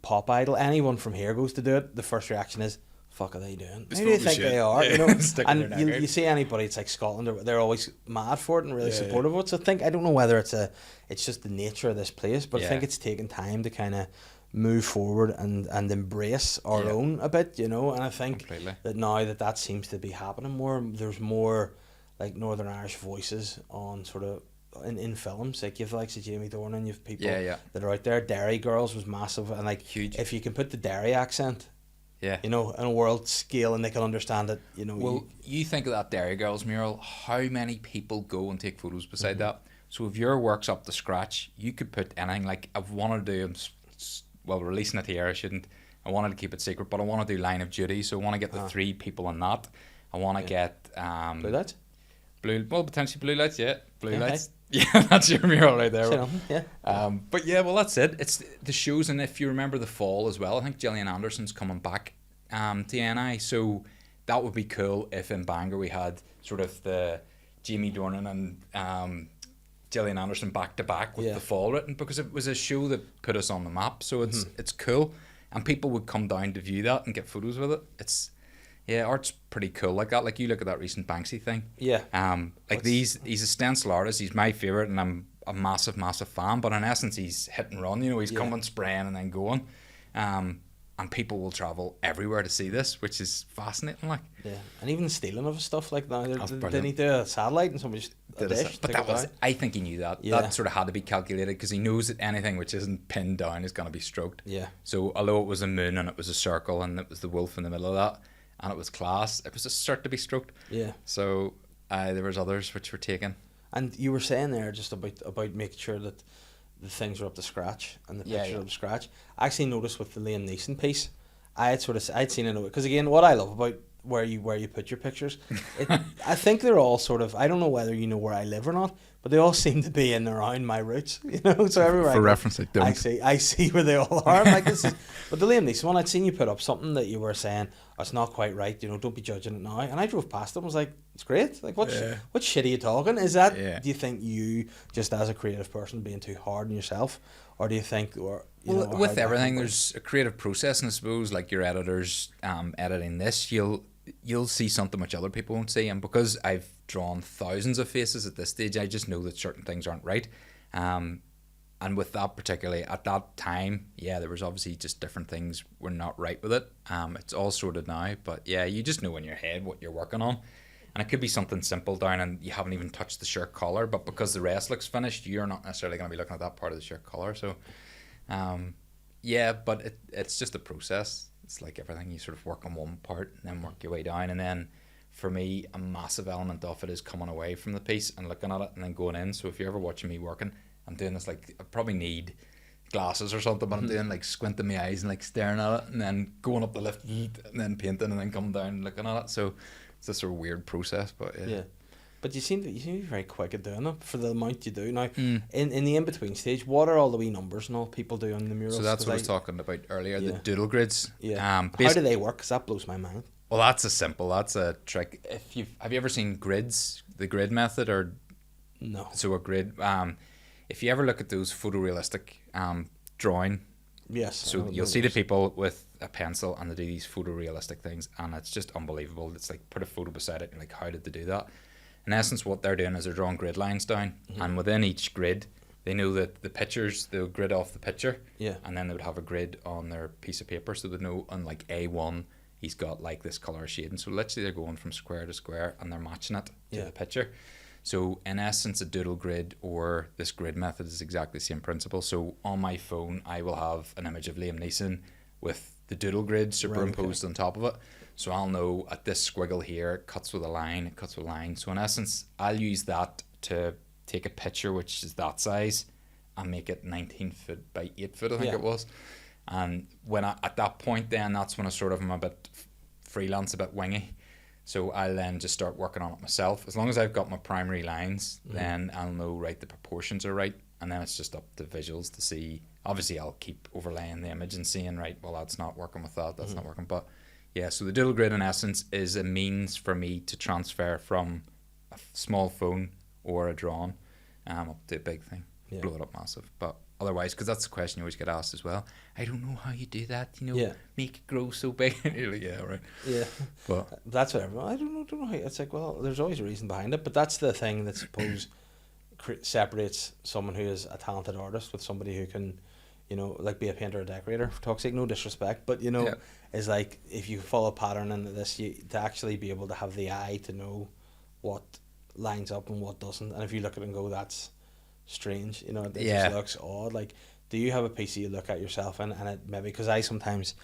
Speaker 1: Pop Idol. Anyone from here goes to do it, the first reaction is, fuck, are they doing? Who do you think they are? You know, and you see anybody, it's like Scotland, they're always mad for it and really supportive of it. So I don't know whether it's just the nature of this place, but I think it's taken time to kind of move forward and embrace our own a bit, you know. And I think that now that seems to be happening more, there's more like Northern Irish voices on sort of in films. Like you have the likes of Jamie Dornan, you have people that are out there. Derry Girls was massive, and like huge. If you can put the Derry accent, you know, on a world scale, and they can understand it, you know.
Speaker 2: Well, you think of that Derry Girls mural, how many people go and take photos beside that? So if your work's up to scratch, you could put anything. Like I've wanted to do releasing it here. I wanted to keep it secret, but I want to do Line of Duty, so I want to get the 3 people in that. I want to get
Speaker 1: blue lights.
Speaker 2: Potentially blue lights. Yeah, blue lights. Yeah, that's your mural right there. But yeah, well, that's it. It's the shows, and if you remember the fall as well, I think Jillian Anderson's coming back to NI, so that would be cool if in Bangor we had sort of the Jamie Dornan and Jillian Anderson back to back with the fall written, because it was a show that put us on the map. So it's cool, and people would come down to view that and get photos with it. Art's pretty cool like that. Like you look at that recent Banksy thing. Yeah. He's a stencil artist. He's my favorite, and I'm a massive fan. But in essence, he's hit and run. You know, he's coming, spraying, and then going. And people will travel everywhere to see this, which is fascinating. Like,
Speaker 1: and even stealing of stuff like that. They need a satellite and somebody
Speaker 2: did a dish. But that was, I think he knew that. That sort of had to be calculated, because he knows that anything which isn't pinned down is going to be stroked. Yeah. So although it was a moon and it was a circle and it was the wolf in the middle of that, and it was class, it was a cert to be stroked. Yeah. So there was others which were taken. And
Speaker 1: you were saying there just about making sure that the things are up to scratch and the pictures are up to scratch. I actually noticed with the Liam Neeson piece, I'd seen it, because again, what I love about where you put your pictures, I think they're all sort of, I don't know whether you know where I live or not, but they all seem to be in and around my roots, you know. So everywhere
Speaker 2: for reference, I don't.
Speaker 1: I see where they all are. I'm like, this is, but the Liam Neeson one, I'd seen you put up something that you were saying, oh, it's not quite right, you know, don't be judging it now. And I drove past it and was like, it's great. Like, what shit are you talking? Is that, do you think you, just as a creative person, being too hard on yourself? Or do you think,
Speaker 2: with everything, there's a creative process, and I suppose, like your editors editing this, you'll see something which other people won't see, and because I've drawn thousands of faces at this stage, I just know that certain things aren't right. And with that particularly, at that time, there was obviously just different things were not right with it. It's all sorted now, but you just know in your head what you're working on. And it could be something simple down and you haven't even touched the shirt collar, but because the rest looks finished, you're not necessarily going to be looking at that part of the shirt collar. So, but it's just a process. It's like everything, you sort of work on one part and then work your way down. And then for me, a massive element of it is coming away from the piece and looking at it and then going in. So if you're ever watching me working, I'm doing this, like, I probably need glasses or something, but I'm doing like squinting my eyes and like staring at it and then going up the lift and then painting and then coming down and looking at it. So it's a sort of weird process, but
Speaker 1: But you seem to be very quick at doing it for the amount you do. Now, in the in-between stage, what are all the wee numbers and all people do on the murals?
Speaker 2: So that's what I was talking about earlier, the Doodle Grids.
Speaker 1: Yeah. How do they work? Because that blows my mind.
Speaker 2: Well, that's a trick. Have you ever seen grids, the grid method, or
Speaker 1: no?
Speaker 2: So a grid, if you ever look at those photorealistic drawing,
Speaker 1: yes.
Speaker 2: So you'll see the people with a pencil and they do these photorealistic things, and it's just unbelievable. It's like put a photo beside it and like, how did they do that? In essence, what they're doing is they're drawing grid lines down, and within each grid, they know that the pictures, they'll grid off the picture, and then they would have a grid on their piece of paper, so they know on like A1, he's got like this colour shading. So literally they're going from square to square and they're matching it to the picture. So in essence, a doodle grid or this grid method is exactly the same principle. So on my phone, I will have an image of Liam Neeson with the doodle grid superimposed on top of it. So I'll know at this squiggle here, it cuts with a line, it cuts with a line. So in essence, I'll use that to take a picture which is that size and make it 19 foot by 8 foot, I think it was. And when at that point then, that's when I sort of am a bit freelance, a bit wingy. So I'll then just start working on it myself. As long as I've got my primary lines, then I'll know, right, the proportions are right. And then it's just up to visuals to see. Obviously, I'll keep overlaying the image and seeing, right, well, that's not working with that, that's not working. But yeah, so the doodle grid in essence is a means for me to transfer from a small phone or a drawing up to a big thing, blow it up massive. But otherwise, because that's the question you always get asked as well, I don't know how you do that, make it grow so big. And you're like, yeah, right.
Speaker 1: Yeah,
Speaker 2: but
Speaker 1: that's what everyone, I don't know how, it's like, well, there's always a reason behind it, but that's the thing that suppose separates someone who is a talented artist with somebody who can, like be a painter or decorator, for talk's sake, no disrespect, but is like, if you follow a pattern into this, to actually be able to have the eye to know what lines up and what doesn't, and if you look at it and go, that's strange, it just looks odd. Like, do you have a piece that you look at yourself and it maybe, because I sometimes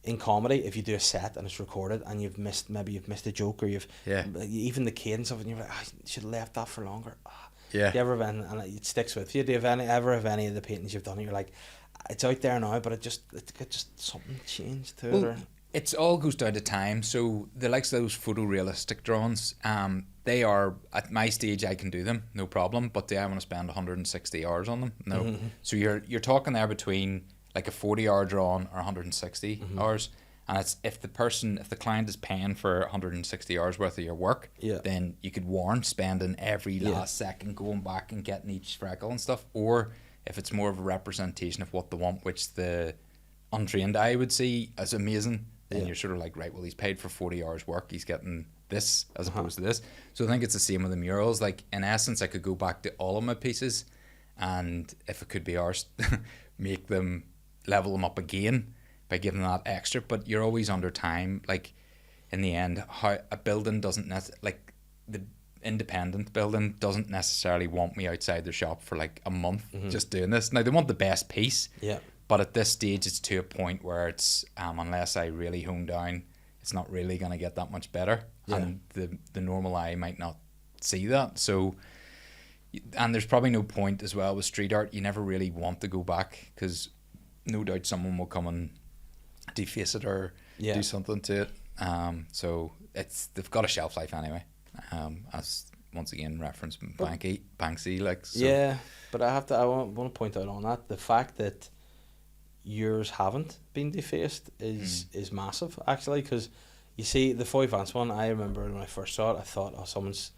Speaker 1: in comedy, if you do a set and it's recorded and you've missed a joke, or you've even the cadence of it, and you're like, I should have left that for longer. Do you ever have, and it sticks with you, do you ever have any of the paintings you've done, you're like, it's out there now, but it just something changed to it.
Speaker 2: Well,
Speaker 1: Or...
Speaker 2: it's all goes down to time. So the likes of those photorealistic drawings, they are at my stage I can do them, no problem. But do I want to spend 160 hours on them? No.
Speaker 1: Mm-hmm.
Speaker 2: So you're talking there between like a 40-hour drawing or 160 hours. And it's if the client is paying for 160 hours worth of your work, then you could warrant spending every last second going back and getting each freckle and stuff. Or if it's more of a representation of what they want, which the untrained eye would see as amazing, then you're sort of like, right, well, he's paid for 40 hours work, he's getting this as opposed to this. So I think it's the same with the murals. Like, in essence, I could go back to all of my pieces, and if it could be ours, make them, level them up again by giving that extra. But you're always under time. Like, in the end, how a building doesn't like the independent building doesn't necessarily want me outside their shop for like a month just doing this. Now, they want the best piece, but at this stage it's to a point where it's unless I really hone down, it's not really going to get that much better, and the normal eye might not see that. So, and there's probably no point as well with street art. You never really want to go back, because no doubt someone will come and deface it or do something to it. So they've got a shelf life anyway. As once again reference Banksy, like, so.
Speaker 1: Yeah, but I want to point out on that the fact that yours haven't been defaced is massive, actually, because you see the Voance one. I remember when I first saw it, I thought, oh, someone's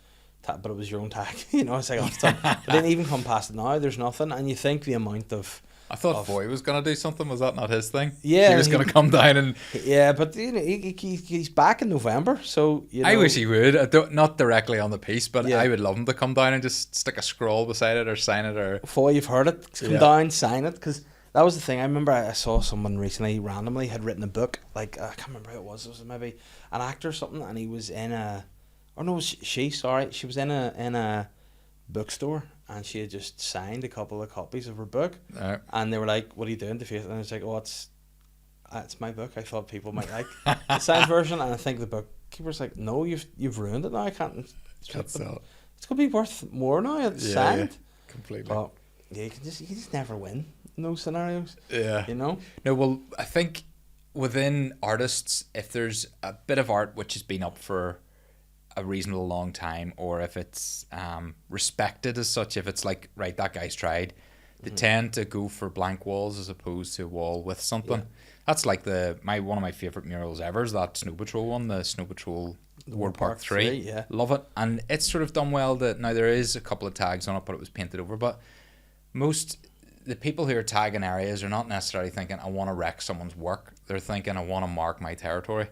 Speaker 1: but it was your own tag. You know, it's like, oh, but then even come past it now, there's nothing, and you think the amount of.
Speaker 2: I thought Voy was going to do something. Was that not his thing?
Speaker 1: Yeah.
Speaker 2: He was going to come down and...
Speaker 1: Yeah, but you know, he's back in November, so... You know,
Speaker 2: I wish he would. Not directly on the piece, but I would love him to come down and just stick a scroll beside it or sign it or...
Speaker 1: Before you've heard it, come down, sign it, because that was the thing. I remember I saw someone recently, randomly, had written a book, like, I can't remember who it was maybe an actor or something, and he was in a... Or no, she was in a bookstore, and she had just signed a couple of copies of her book, and they were like, "What are you doing to face?" And I was like, "Oh, it's my book. I thought people might like the signed version." And I think the bookkeeper's like, "No, you've ruined it now. I can't sell it. It's gonna be worth more now. It's signed."
Speaker 2: Completely.
Speaker 1: But yeah, you just never win in those scenarios.
Speaker 2: Yeah,
Speaker 1: you know.
Speaker 2: No, well, I think within artists, if there's a bit of art which has been up for a reasonable long time, or if it's respected as such, if it's like, right, that guy's tried, they tend to go for blank walls as opposed to a wall with something. That's like one of my favourite murals ever is that Snow Patrol one, the Snow Patrol World Park 3. Love it. And it's sort of done well. Now there is a couple of tags on it, but it was painted over. But the people who are tagging areas are not necessarily thinking, I want to wreck someone's work. They're thinking, I want to mark my territory.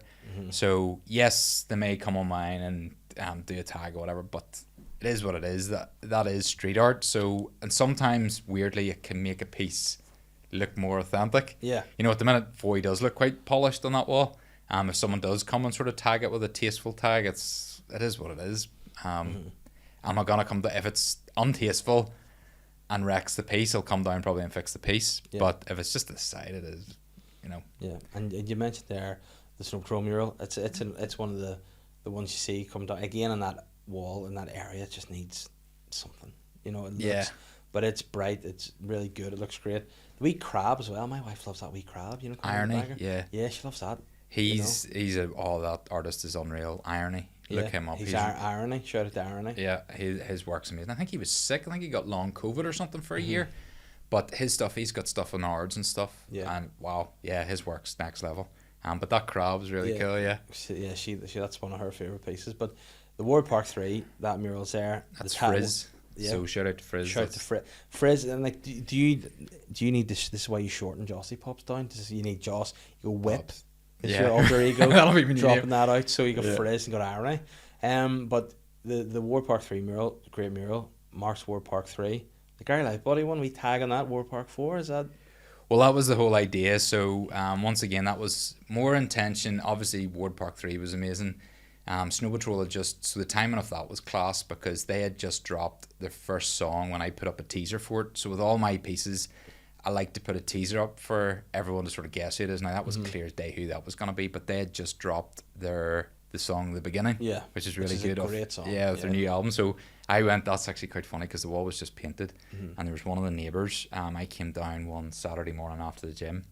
Speaker 2: So yes, they may come on mine and do a tag or whatever, but it is what it is. That is street art. So, and sometimes weirdly it can make a piece look more authentic. Yeah. You know, at the minute Voy does look quite polished on that wall. If someone does come and sort of tag it with a tasteful tag, it is what it is. I'm not gonna come to, if it's untasteful and wrecks the piece, I'll come down probably and fix the piece. Yeah. But if it's just the side, it is, you know.
Speaker 1: Yeah, and you mentioned there the Snow Patrol mural. It's one of the ones you see come down again on that wall in that area. It just needs something, you know. It looks, but it's bright. It's really good. It looks great. The wee crab as well. My wife loves that wee crab. You know,
Speaker 2: Irony. Yeah,
Speaker 1: she loves that.
Speaker 2: That artist is unreal. Irony. Look him up.
Speaker 1: He's Irony. Shout out to Irony.
Speaker 2: Yeah, his work's amazing. I think he was sick. I think he got long COVID or something for a year. But his stuff, he's got stuff on arts and stuff. Yeah. And wow, yeah, his work's next level. But that crab is really cool. Yeah.
Speaker 1: She that's one of her favorite pieces. But the World Park 3, that mural's there.
Speaker 2: That's Frizz. Yeah. So shout out to Frizz.
Speaker 1: Shout out to Frizz. And like, do you need this? This is why you shorten Jossipops down. You need Joss. You go Whip. It's your alter ego. Dropping that out. So you got Frizz and got Irony. But the World Park 3 mural, great mural, marks World Park 3. The Gary Life Body one, we tag on that World Park 4. Is that?
Speaker 2: Well, that was the whole idea. So once again, that was more intention. Obviously, World Park 3 was amazing. Snow Patrol so the timing of that was class because they had just dropped their first song when I put up a teaser for it. So with all my pieces, I like to put a teaser up for everyone to sort of guess who it is. Now that was clear as day who that was going to be, but they had just dropped their the song The Beginning,
Speaker 1: Yeah,
Speaker 2: which is really good.
Speaker 1: A great song.
Speaker 2: Yeah, with their new album. So I went, that's actually quite funny because the wall was just painted, and there was one of the neighbours. I came down one Saturday morning after the gym,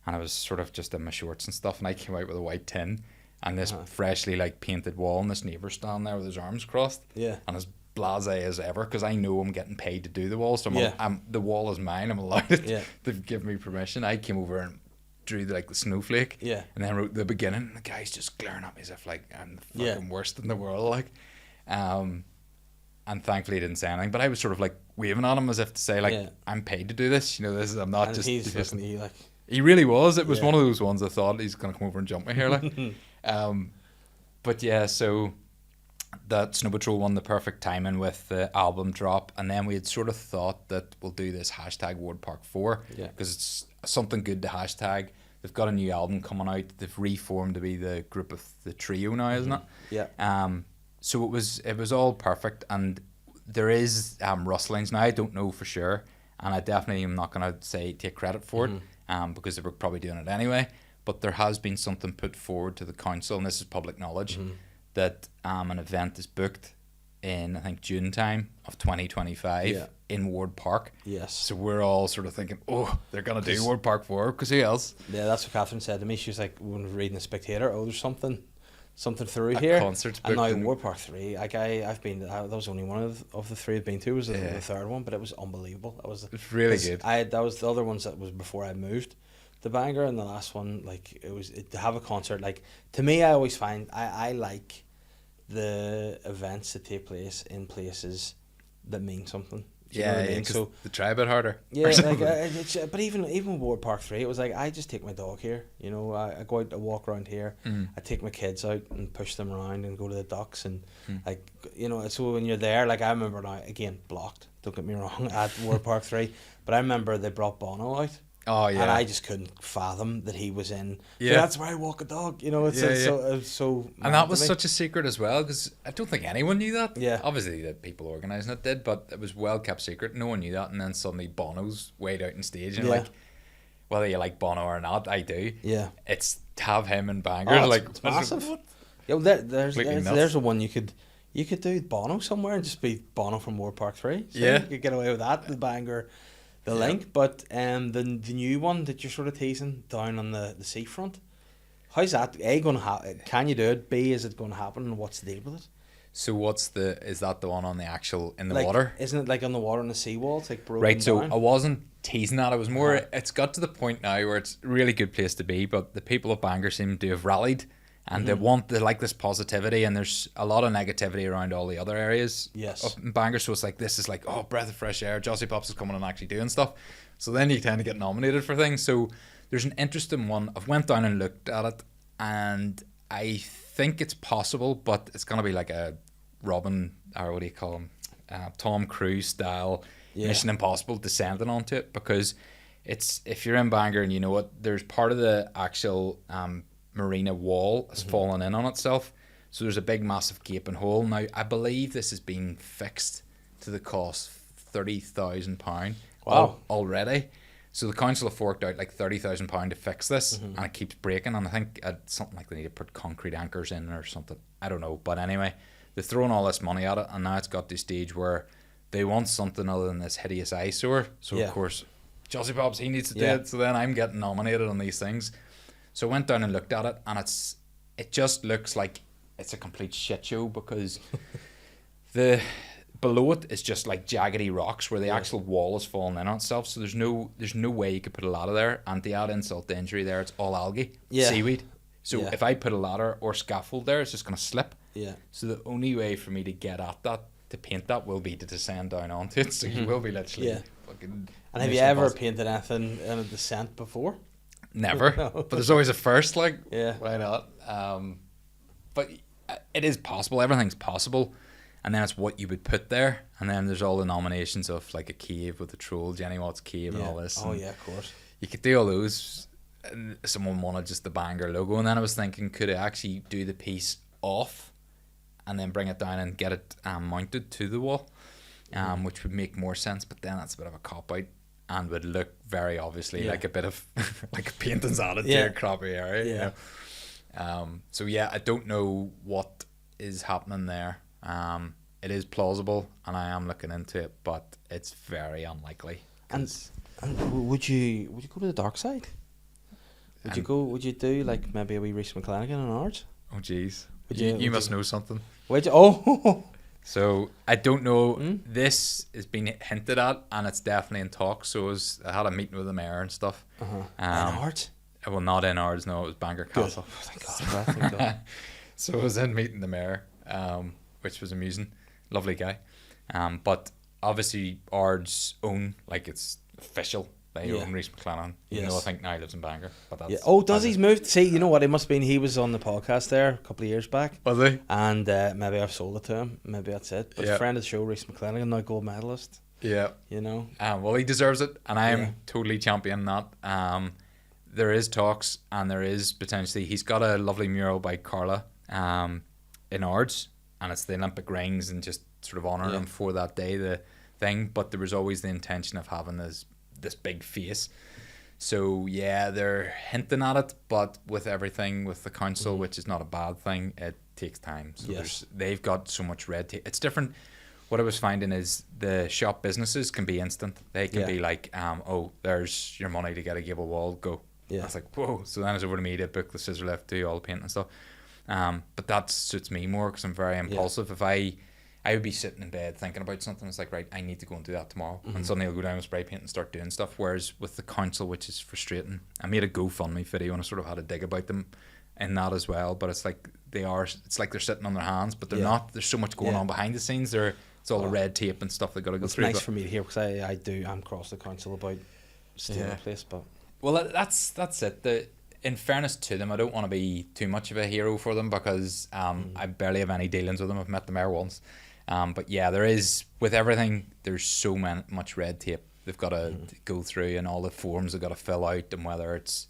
Speaker 2: and I was sort of just in my shorts and stuff, and I came out with a white tin and this freshly like painted wall, and this neighbour standing there with his arms crossed, and as blasé as ever, because I know I'm getting paid to do the wall, so the wall is mine. I'm allowed it. They've given me permission. I came over and drew the snowflake, and then wrote The Beginning, and the guy's just glaring at me as if like I'm the fucking worst in the world, like, and thankfully he didn't say anything, but I was sort of like waving at him as if to say like, I'm paid to do this, this is, I'm not, and just
Speaker 1: he's like,
Speaker 2: he really was. It was one of those ones I thought he's gonna come over and jump me here, like. But yeah, so that Snow Patrol won the perfect timing with the album drop, and then we had sort of thought that we'll do this hashtag Ward Park 4 because it's something good to hashtag. They've got a new album coming out. They've reformed to be the group of the trio now, isn't it?
Speaker 1: Yeah.
Speaker 2: So it was all perfect, and there is rustlings now. I don't know for sure, and I definitely am not going to take credit for it, because they were probably doing it anyway. But there has been something put forward to the council, and this is public knowledge, that an event is booked in, I think, June time of 2025 in Ward Park.
Speaker 1: Yes.
Speaker 2: So we're all sort of thinking, they're going to do Ward Park 4, because who else?
Speaker 1: Yeah, that's what Catherine said to me. She was like, when we were reading The Spectator, there's something through here.
Speaker 2: Concerts
Speaker 1: and
Speaker 2: booked
Speaker 1: now Ward Park 3, like that was only one of the three I've been to, was the third one, but it was unbelievable.
Speaker 2: It's really good.
Speaker 1: That was the other ones that was before I moved to Bangor, and the last one, like, to have a concert, like, to me, I always find I like the events that take place in places that mean something. Do you know what I mean? So
Speaker 2: they try a bit harder.
Speaker 1: Yeah, like, but even Ward Park 3, it was like, I just take my dog here. I go out, I walk around here. I take my kids out and push them around and go to the docks, and like, so when you're there, like, I remember now, again, blocked, don't get me wrong, at Ward Park 3, but I remember they brought Bono out.
Speaker 2: Oh yeah,
Speaker 1: and I just couldn't fathom that he was in. Yeah, that's where I walk a dog. It's so.
Speaker 2: And that was such a secret as well, because I don't think anyone knew that.
Speaker 1: Yeah,
Speaker 2: obviously the people organising it did, but it was well kept secret. No one knew that, and then suddenly Bono's weighed out on stage, and like, whether you like Bono or not, I do.
Speaker 1: Yeah,
Speaker 2: it's to have him in Bangor,
Speaker 1: it's massive. There's a one you could do Bono somewhere and just be Bono from Ward Park 3. So you could get away with that. The Bangor. The link, but the new one that you're sort of teasing down on the seafront, how's that? A, going to happen? Can you do it? B, is it going to happen? And what's the deal with it?
Speaker 2: So is that the one on the actual in the water?
Speaker 1: Isn't it like on the water on the seawall? It's like broken
Speaker 2: right. So
Speaker 1: down?
Speaker 2: I wasn't teasing that. I was more. It's got to the point now where it's a really good place to be, but the people of Bangor seem to have rallied. And they like this positivity, and there's a lot of negativity around all the other areas up in Bangor. So it's like, this is like, breath of fresh air. Jossipops is coming and actually doing stuff. So then you tend to get nominated for things. So there's an interesting one. I've went down and looked at it, and I think it's possible, but it's going to be like a Robin, or what do you call him, Tom Cruise style Mission Impossible descending onto it, because it's, if you're in Bangor and you know it, there's part of the actual marina wall has fallen in on itself, so there's a big massive gaping hole. Now I believe this has been fixed to the cost £30,000 already, so the council have forked out like £30,000 to fix this, and it keeps breaking, and I think something like they need to put concrete anchors in or something, I don't know, but anyway, they're throwing all this money at it, and now it's got to the stage where they want something other than this hideous eyesore. So of course Jossiepops, he needs to do it, so then I'm getting nominated on these things. So I went down and looked at it, and it just looks like it's a complete shit show, because the below it is just like jaggedy rocks where the actual wall is falling in on itself. So there's no way you could put a ladder there, and to add insult to injury, there it's all algae, seaweed. So if I put a ladder or scaffold there, it's just going to slip. Yeah. So the only way for me to get at that, to paint that, will be to descend down onto it. So you will be literally fucking.
Speaker 1: And have you ever painted anything in a descent before?
Speaker 2: Never.
Speaker 1: No.
Speaker 2: But there's always a first, like,
Speaker 1: yeah,
Speaker 2: why not? But it is possible. Everything's possible. And then it's what you would put there. And then there's all the nominations of like a cave with a troll, Jenny Watt's cave, and all this.
Speaker 1: Oh, yeah, of course.
Speaker 2: You could do all those. And someone wanted just the Bangor logo. And then I was thinking, could I actually do the piece off and then bring it down and get it mounted to the wall, which would make more sense. But then that's a bit of a cop-out, and would look very obviously like a bit of like a painting's added to a crappy area. You know? So yeah, I don't know what is happening there. It is plausible, and I am looking into it, but it's very unlikely.
Speaker 1: And would you go to the dark side? Would you do like maybe a wee Reese McClanagan on ours?
Speaker 2: Oh jeez, you must know something. So I don't know. This has been hinted at, and it's definitely in talks. So I had a meeting with the mayor and stuff.
Speaker 1: In Ards?
Speaker 2: Well, not in Ards. No, it was Bangor Castle.
Speaker 1: Thank God.
Speaker 2: So I was in meeting the mayor, which was amusing. Lovely guy. But obviously Ards own, like, it's official. They own Reese McClanagan. Yes. I think now he lives in Bangor. But that's
Speaker 1: does he's moved? See, you know what? It must have been he was on the podcast there a couple of years back.
Speaker 2: Was he?
Speaker 1: And maybe I've sold it to him. Maybe that's it. But a friend of the show, Reese McClanagan, now gold medalist.
Speaker 2: Yeah.
Speaker 1: You know?
Speaker 2: Well, he deserves it, and I am totally championing that. There is talks, and there is potentially... He's got a lovely mural by Carla in Ards, and it's the Olympic rings and just sort of honouring him for that day, the thing. But there was always the intention of having this big face. So yeah, they're hinting at it, but with everything with the council, which is not a bad thing, it takes time. So they've got so much red tape. It's different. What I was finding is the shop businesses can be instant. They can be like, there's your money to get a gable wall, go. I was like, whoa. So then it's over to me to book the scissor lift, do all the paint and stuff. But that suits me more because I'm very impulsive. If I would be sitting in bed thinking about something. It's like, right, I need to go and do that tomorrow. And suddenly I'll go down with spray paint and start doing stuff. Whereas with the council, which is frustrating, I made a GoFundMe video and I sort of had a dig about them in that as well. But it's like it's like they're sitting on their hands, but they're not. There's so much going on behind the scenes. It's all the red tape and stuff they got to go through.
Speaker 1: It's nice for me to hear because I'm cross the council about stealing the place. But
Speaker 2: well, that's it. In fairness to them, I don't want to be too much of a hero for them because I barely have any dealings with them. I've met the mayor once. But yeah, there is, with everything, there's so much red tape they've got to go through, and all the forms they've got to fill out, and whether it's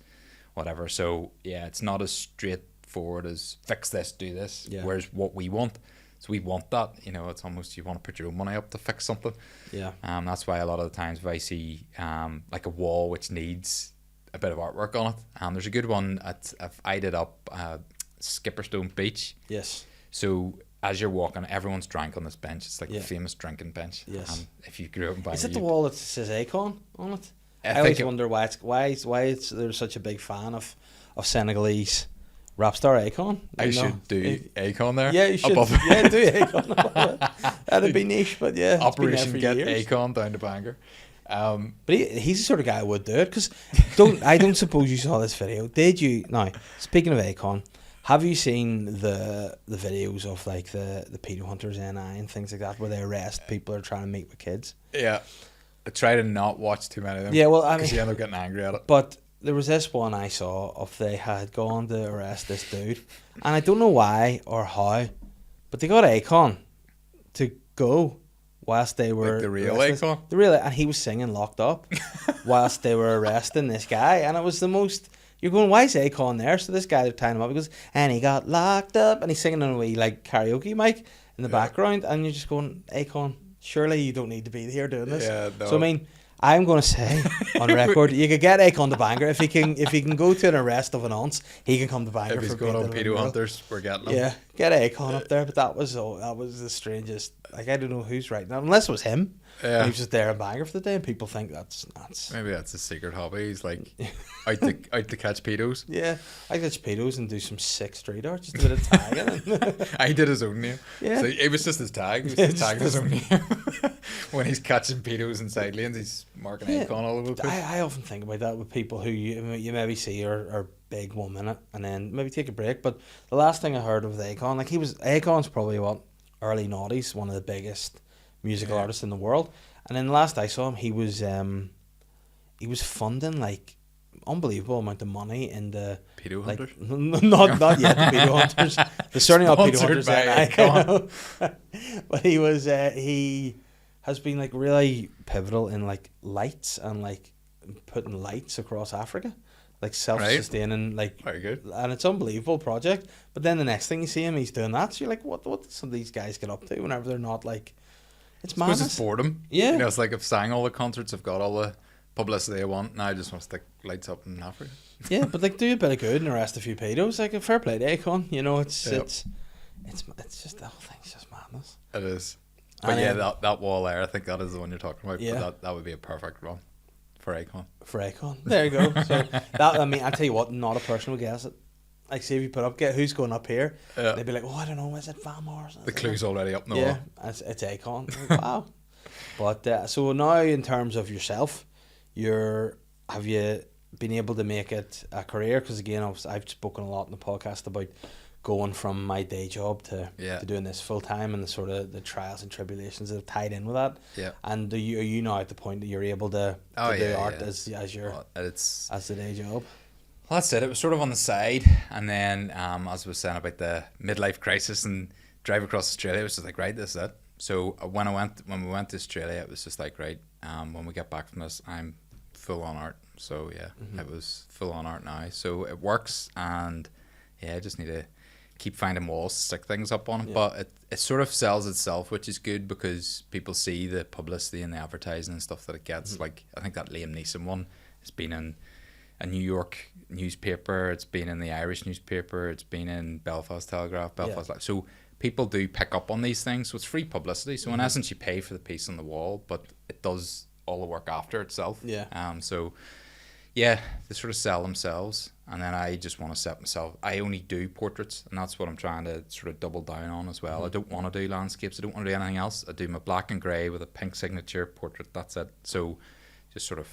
Speaker 2: whatever. So yeah, it's not as straightforward as fix this, do this. Whereas what we want, so we want that. It's almost you want to put your own money up to fix something. Yeah. That's why a lot of the times if I see like a wall which needs a bit of artwork on it, there's a good one I did up Skipperstone Beach.
Speaker 1: Yes.
Speaker 2: So as you're walking, everyone's drank on this bench. It's like the famous drinking bench.
Speaker 1: Yes.
Speaker 2: If you grew up in Bangor,
Speaker 1: is it the wall that says Akon on it? I always wonder why there's such a big fan of Senegalese rap star Akon.
Speaker 2: I should do Akon there.
Speaker 1: Yeah, you should. Do Akon above it. That'd be niche, but yeah.
Speaker 2: Operation Get years. Akon down to Bangor.
Speaker 1: But he's the sort of guy who would do it because I don't suppose you saw this video. Did you? Now, speaking of Akon, have you seen the videos of like the pedo hunters NI and things like that where they arrest people who are trying to meet with kids?
Speaker 2: Yeah, I try to not watch too many of them.
Speaker 1: Yeah, well, I mean,
Speaker 2: you end up getting angry at it.
Speaker 1: But there was this one I saw of they had gone to arrest this dude, and I don't know why or how, but they got Akon to go whilst they were
Speaker 2: like the real Akon,
Speaker 1: and he was singing "Locked Up" whilst they were arresting this guy, and it was the most. You're going, why is Akon there? So this guy, they're tying him up because, and he got locked up, and he's singing on a wee like karaoke mic in the background, and you're just going, Akon, surely you don't need to be here doing this.
Speaker 2: Yeah, no.
Speaker 1: So I mean, I'm going to say on record, you could get Akon to Bangor if he can go to an arrest of an ounce, he can come to Bangor.
Speaker 2: If he's going on pedo hunters, we're getting him.
Speaker 1: Yeah, get Akon up there, but that was the strangest. Like I don't know who's right now, unless it was him. Yeah. He was just there in Bangor for the day, and people think that's nuts.
Speaker 2: Maybe that's his secret hobby. He's like out to catch pedos.
Speaker 1: Yeah, I catch pedos and do some sick street art, just a bit of tagging.
Speaker 2: I did his own name. Yeah, so it was just his tag. He was just tagging his own name. When he's catching pedos in side lanes, he's marking Akon all over the place.
Speaker 1: I often think about that with people who you maybe see are big 1 minute and then maybe take a break. But the last thing I heard of Akon, like Akon's probably early noughties, one of the biggest musical artists in the world, and then the last I saw him, he was funding like unbelievable amount of money in the
Speaker 2: pedo hunters.
Speaker 1: Not yet the pedo hunters. They're certainly not pedo hunters. But he has been like really pivotal in like lights and like putting lights across Africa, like self-sustaining, like
Speaker 2: very good,
Speaker 1: and it's an unbelievable project. But then the next thing you see him, he's doing that. So you're like, what do some of these guys get up to whenever they're not like? It's madness.
Speaker 2: Because it's boredom.
Speaker 1: Yeah.
Speaker 2: It's like I've sang all the concerts, I've got all the publicity I want, now I just want to stick lights up in Africa.
Speaker 1: Yeah, but like do a bit of good and arrest a few pedos. Like a fair play to Akon. You know, it's just the whole thing's just madness.
Speaker 2: It is. But
Speaker 1: and
Speaker 2: that wall there, I think that is the one you're talking about.
Speaker 1: Yeah.
Speaker 2: But that would be a perfect one for Akon.
Speaker 1: For Akon. There you go. So that, I mean, I tell you what, not a person would guess it. Like, see if you put up, get who's going up here, they'd be like, oh, I don't know, is it Bangor?
Speaker 2: The clue's already up in the wall.
Speaker 1: Yeah, it's Akon. Like, wow. But so now, in terms of yourself, have you been able to make it a career? Because again, I've spoken a lot in the podcast about going from my day job to doing this full time, and the sort of the trials and tribulations that have tied in with that.
Speaker 2: Yeah.
Speaker 1: And are you now at the point that you're able to do art as the day job?
Speaker 2: Well, that's it. It was sort of on the side, and then as I was saying about the midlife crisis and drive across Australia, it was just like, right, this is it. So when we went to Australia, it was just like, right, when we get back from this, I'm full on art. So yeah, It was full on art now. So it works, and yeah, I just need to keep finding walls to stick things up on. Yeah. But it sort of sells itself, which is good because people see the publicity and the advertising and stuff that it gets. Like I think that Liam Neeson one has been in a New York newspaper, it's been in the Irish newspaper, it's been in Belfast Telegraph, Belfast Live. So people do pick up on these things, so it's free publicity. So in essence, you pay for the piece on the wall, but it does all the work after itself.
Speaker 1: Yeah.
Speaker 2: So yeah, they sort of sell themselves, and then I just want to set myself. I only do portraits, and that's what I'm trying to sort of double down on as well. I don't want to do landscapes. I don't want to do anything else. I do my black and grey with a pink signature portrait. That's it. So just sort of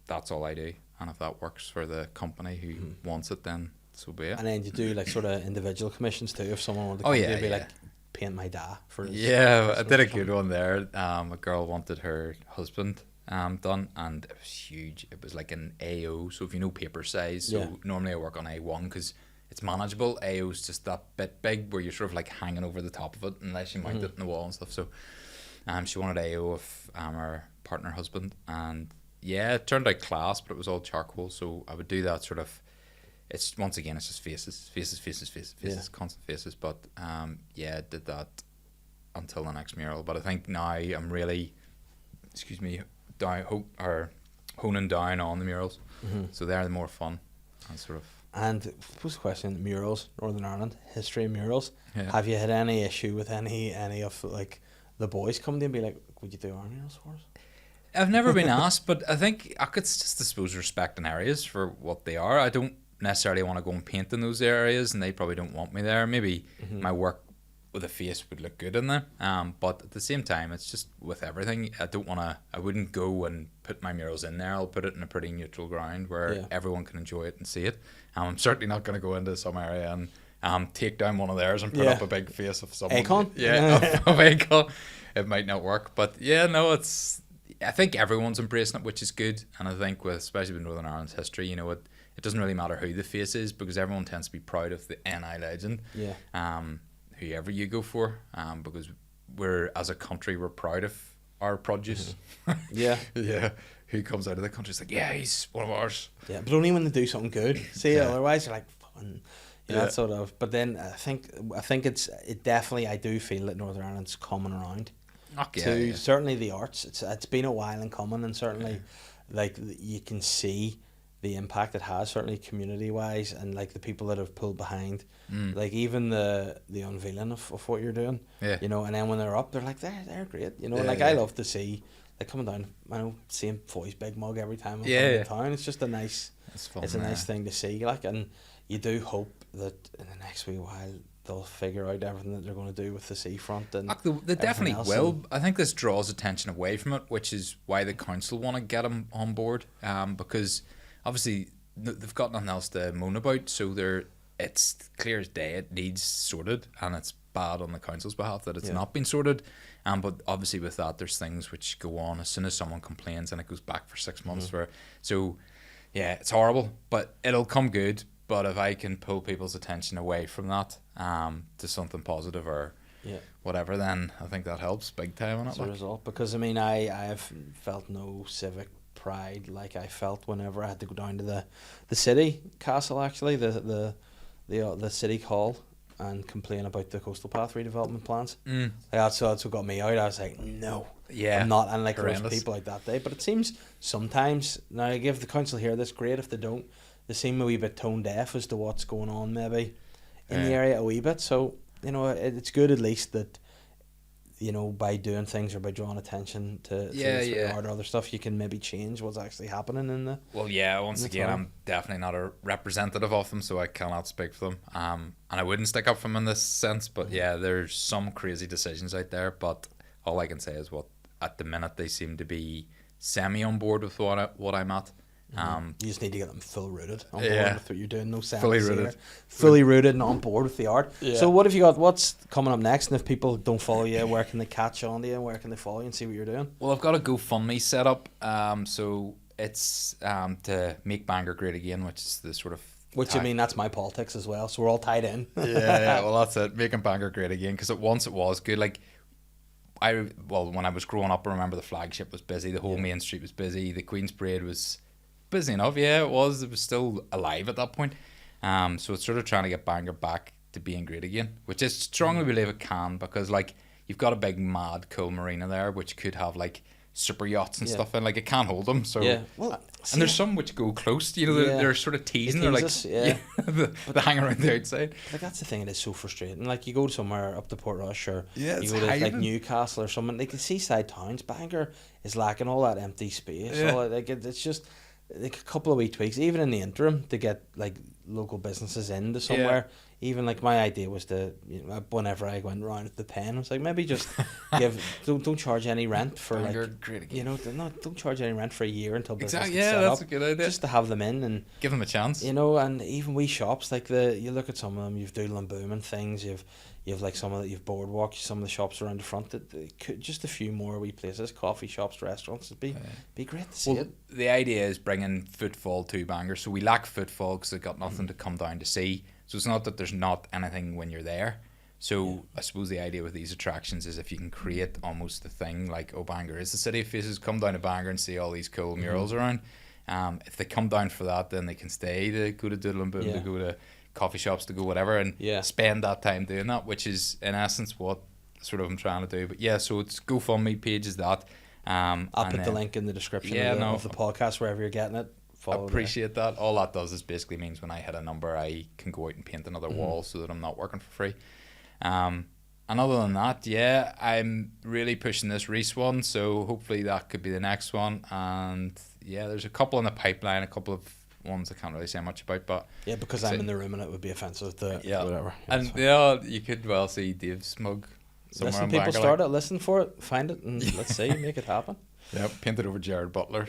Speaker 2: that's all I do. And if that works for the company who wants it, then so be it.
Speaker 1: And then you do like sort of individual commissions too. If someone wanted to come to be like, paint my dad for his
Speaker 2: I did a good one there. A girl wanted her husband done, and it was huge. It was like an AO. So if you know paper size, so normally I work on A1 because it's manageable. AO is just that bit big where you're sort of like hanging over the top of it unless you mount it in the wall and stuff. So she wanted AO of her partner husband, and yeah, it turned out class, but it was all charcoal, so I would do that sort of. It's once again, it's just faces, constant faces. But I did that until the next mural. But I think now I'm really, honing down on the murals. So they're the more fun and sort of.
Speaker 1: And post question: murals, Northern Ireland history of murals. Yeah. Have you had any issue with any of like the boys coming to and be like, would you do our murals for us?
Speaker 2: I've never been asked, but I think I could just suppose respect in areas for what they are. I don't necessarily want to go and paint in those areas, and they probably don't want me there. Maybe my work with a face would look good in there. But at the same time, it's just with everything. I wouldn't go and put my murals in there. I'll put it in a pretty neutral ground where everyone can enjoy it and see it. I'm certainly not going to go into some area and take down one of theirs and put up a big face of someone.
Speaker 1: Akon?
Speaker 2: Yeah, of Akon. It might not work, but I think everyone's embracing it, which is good. And I think especially with Northern Ireland's history, it doesn't really matter who the face is because everyone tends to be proud of the NI legend.
Speaker 1: Yeah.
Speaker 2: Whoever you go for, because as a country, we're proud of our produce.
Speaker 1: Yeah.
Speaker 2: Yeah. Who comes out of the country is like, yeah, he's one of ours.
Speaker 1: Yeah, but only when they do something good. See, otherwise you're like, fucking, that sort of. But then I think it definitely, I do feel that Northern Ireland's coming around. Certainly the arts. It's been a while in coming, and certainly like you can see the impact it has, certainly community wise, and like the people that have pulled behind, like even the unveiling of what you're doing, and then when they're up, they're like they're great, I love to see like coming down, seeing Foy's big mug every time I'm in town. It's just a nice, it's a nice thing to see, like, and you do hope that in the next wee while they'll figure out everything that they're going to do with the seafront. And
Speaker 2: they definitely will. I think this draws attention away from it, which is why the council want to get them on board, because obviously they've got nothing else to moan about, so it's clear as day it needs sorted, and it's bad on the council's behalf that it's not been sorted. But obviously with that, there's things which go on as soon as someone complains, and it goes back for 6 months. It's horrible, but it'll come good. But if I can pull people's attention away from that to something positive or whatever, then I think that helps big time on it.
Speaker 1: As a result, because I have felt no civic pride like I felt whenever I had to go down to the city castle, actually the city hall, and complain about the coastal path redevelopment plans. That's what got me out. I was like, no, I'm not, and like there was people like that day. But it seems sometimes, now I give the council here this, great if they don't. they seem a wee bit tone deaf as to what's going on maybe in the area a wee bit. So, you know, it's good at least that, you know, by doing things or by drawing attention to art or other stuff, you can maybe change what's actually happening in the...
Speaker 2: Well, yeah, once again, I'm definitely not a representative of them, so I cannot speak for them. And I wouldn't stick up for them in this sense, but yeah, there's some crazy decisions out there, but all I can say is at the minute they seem to be semi on board with what I'm at.
Speaker 1: You just need to get them full rooted on board with what you're doing. No sense.
Speaker 2: Fully
Speaker 1: rooted and on board with the art. Yeah. So what have you got? What's coming up next? And if people don't follow you, where can they catch on to you? Where can they follow you and see what you're doing?
Speaker 2: Well, I've got a GoFundMe set up. So it's to make Bangor great again, which is the sort of...
Speaker 1: Which, I mean, that's my politics as well. So we're all tied in.
Speaker 2: yeah, well, that's it. Making Bangor great again. Because once it was good. Like, when I was growing up, I remember the flagship was busy. The whole main street was busy. The Queen's Parade was... busy enough, yeah, it was still alive at that point. So it's sort of trying to get Bangor back to being great again, which I strongly believe it can, because like you've got a big mad cool marina there which could have like super yachts and stuff, and like it can't hold them. So and there's some which go close, you know, they're sort of teasing, they're like they hang around the outside.
Speaker 1: Like that's the thing, it is so frustrating. Like you go somewhere up to Portrush or you go to like Newcastle or something, like the seaside towns, Bangor is lacking all that empty space. All like it's just like a couple of wee tweaks, even in the interim, to get like local businesses into somewhere. Even like my idea was to, you know, whenever I went round at the pen, I was like, maybe just don't charge any rent for you know, don't charge any rent for a year until business is set
Speaker 2: that's
Speaker 1: up.
Speaker 2: A good idea.
Speaker 1: Just to have them in and
Speaker 2: give them a chance,
Speaker 1: you know. And even wee shops like you look at some of them, you've Doodle and Boom and things, you've like some of the, you've Boardwalk, some of the shops around the front, that could, just a few more wee places, coffee shops, restaurants, it'd be great to see it.
Speaker 2: The idea is bringing footfall to Bangor, so we lack footfall because they've got nothing to come down to see. So it's not that there's not anything when you're there. So I suppose the idea with these attractions is if you can create almost the thing like, oh, Bangor is the city of faces, come down to Bangor and see all these cool murals around. If they come down for that, then they can stay to go to Doodle and Boom, to go to coffee shops, to go whatever, and spend that time doing that, which is in essence what sort of I'm trying to do. But yeah, so it's GoFundMe page is that.
Speaker 1: I'll put the link in the description of the podcast, wherever you're getting it.
Speaker 2: I appreciate that. All that does is basically means when I hit a number, I can go out and paint another wall so that I'm not working for free. And other than that, I'm really pushing this Reese one, so hopefully that could be the next one. And there's a couple in the pipeline, a couple of ones I can't really say much about, but
Speaker 1: because I'm in the room and it would be offensive to whatever.
Speaker 2: And you could well see Dave's mug somewhere.
Speaker 1: Listen, people start it, listen for it, find it, and let's see, make it happen.
Speaker 2: Painted over Jared Butler.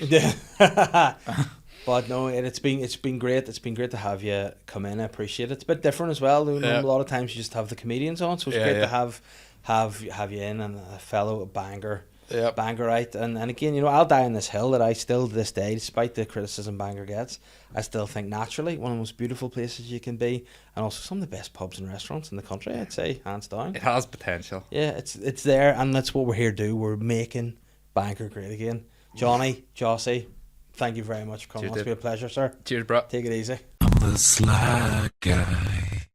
Speaker 1: But no, it's been great. It's been great to have you come in. I appreciate it. It's a bit different as well. You know, a lot of times you just have the comedians on, so it's great to have you in, and a fellow Bangorite. And again, you know, I'll die on this hill that I still to this day, despite the criticism Bangor gets, I still think naturally one of the most beautiful places you can be, and also some of the best pubs and restaurants in the country. I'd say hands down.
Speaker 2: It has potential.
Speaker 1: Yeah, it's there, and that's what we're here to do. We're making Bangor great again. Johnny, Jossie, thank you very much for coming. It's been a pleasure, sir.
Speaker 2: Cheers, bro.
Speaker 1: Take it easy.
Speaker 3: I'm the sly guy.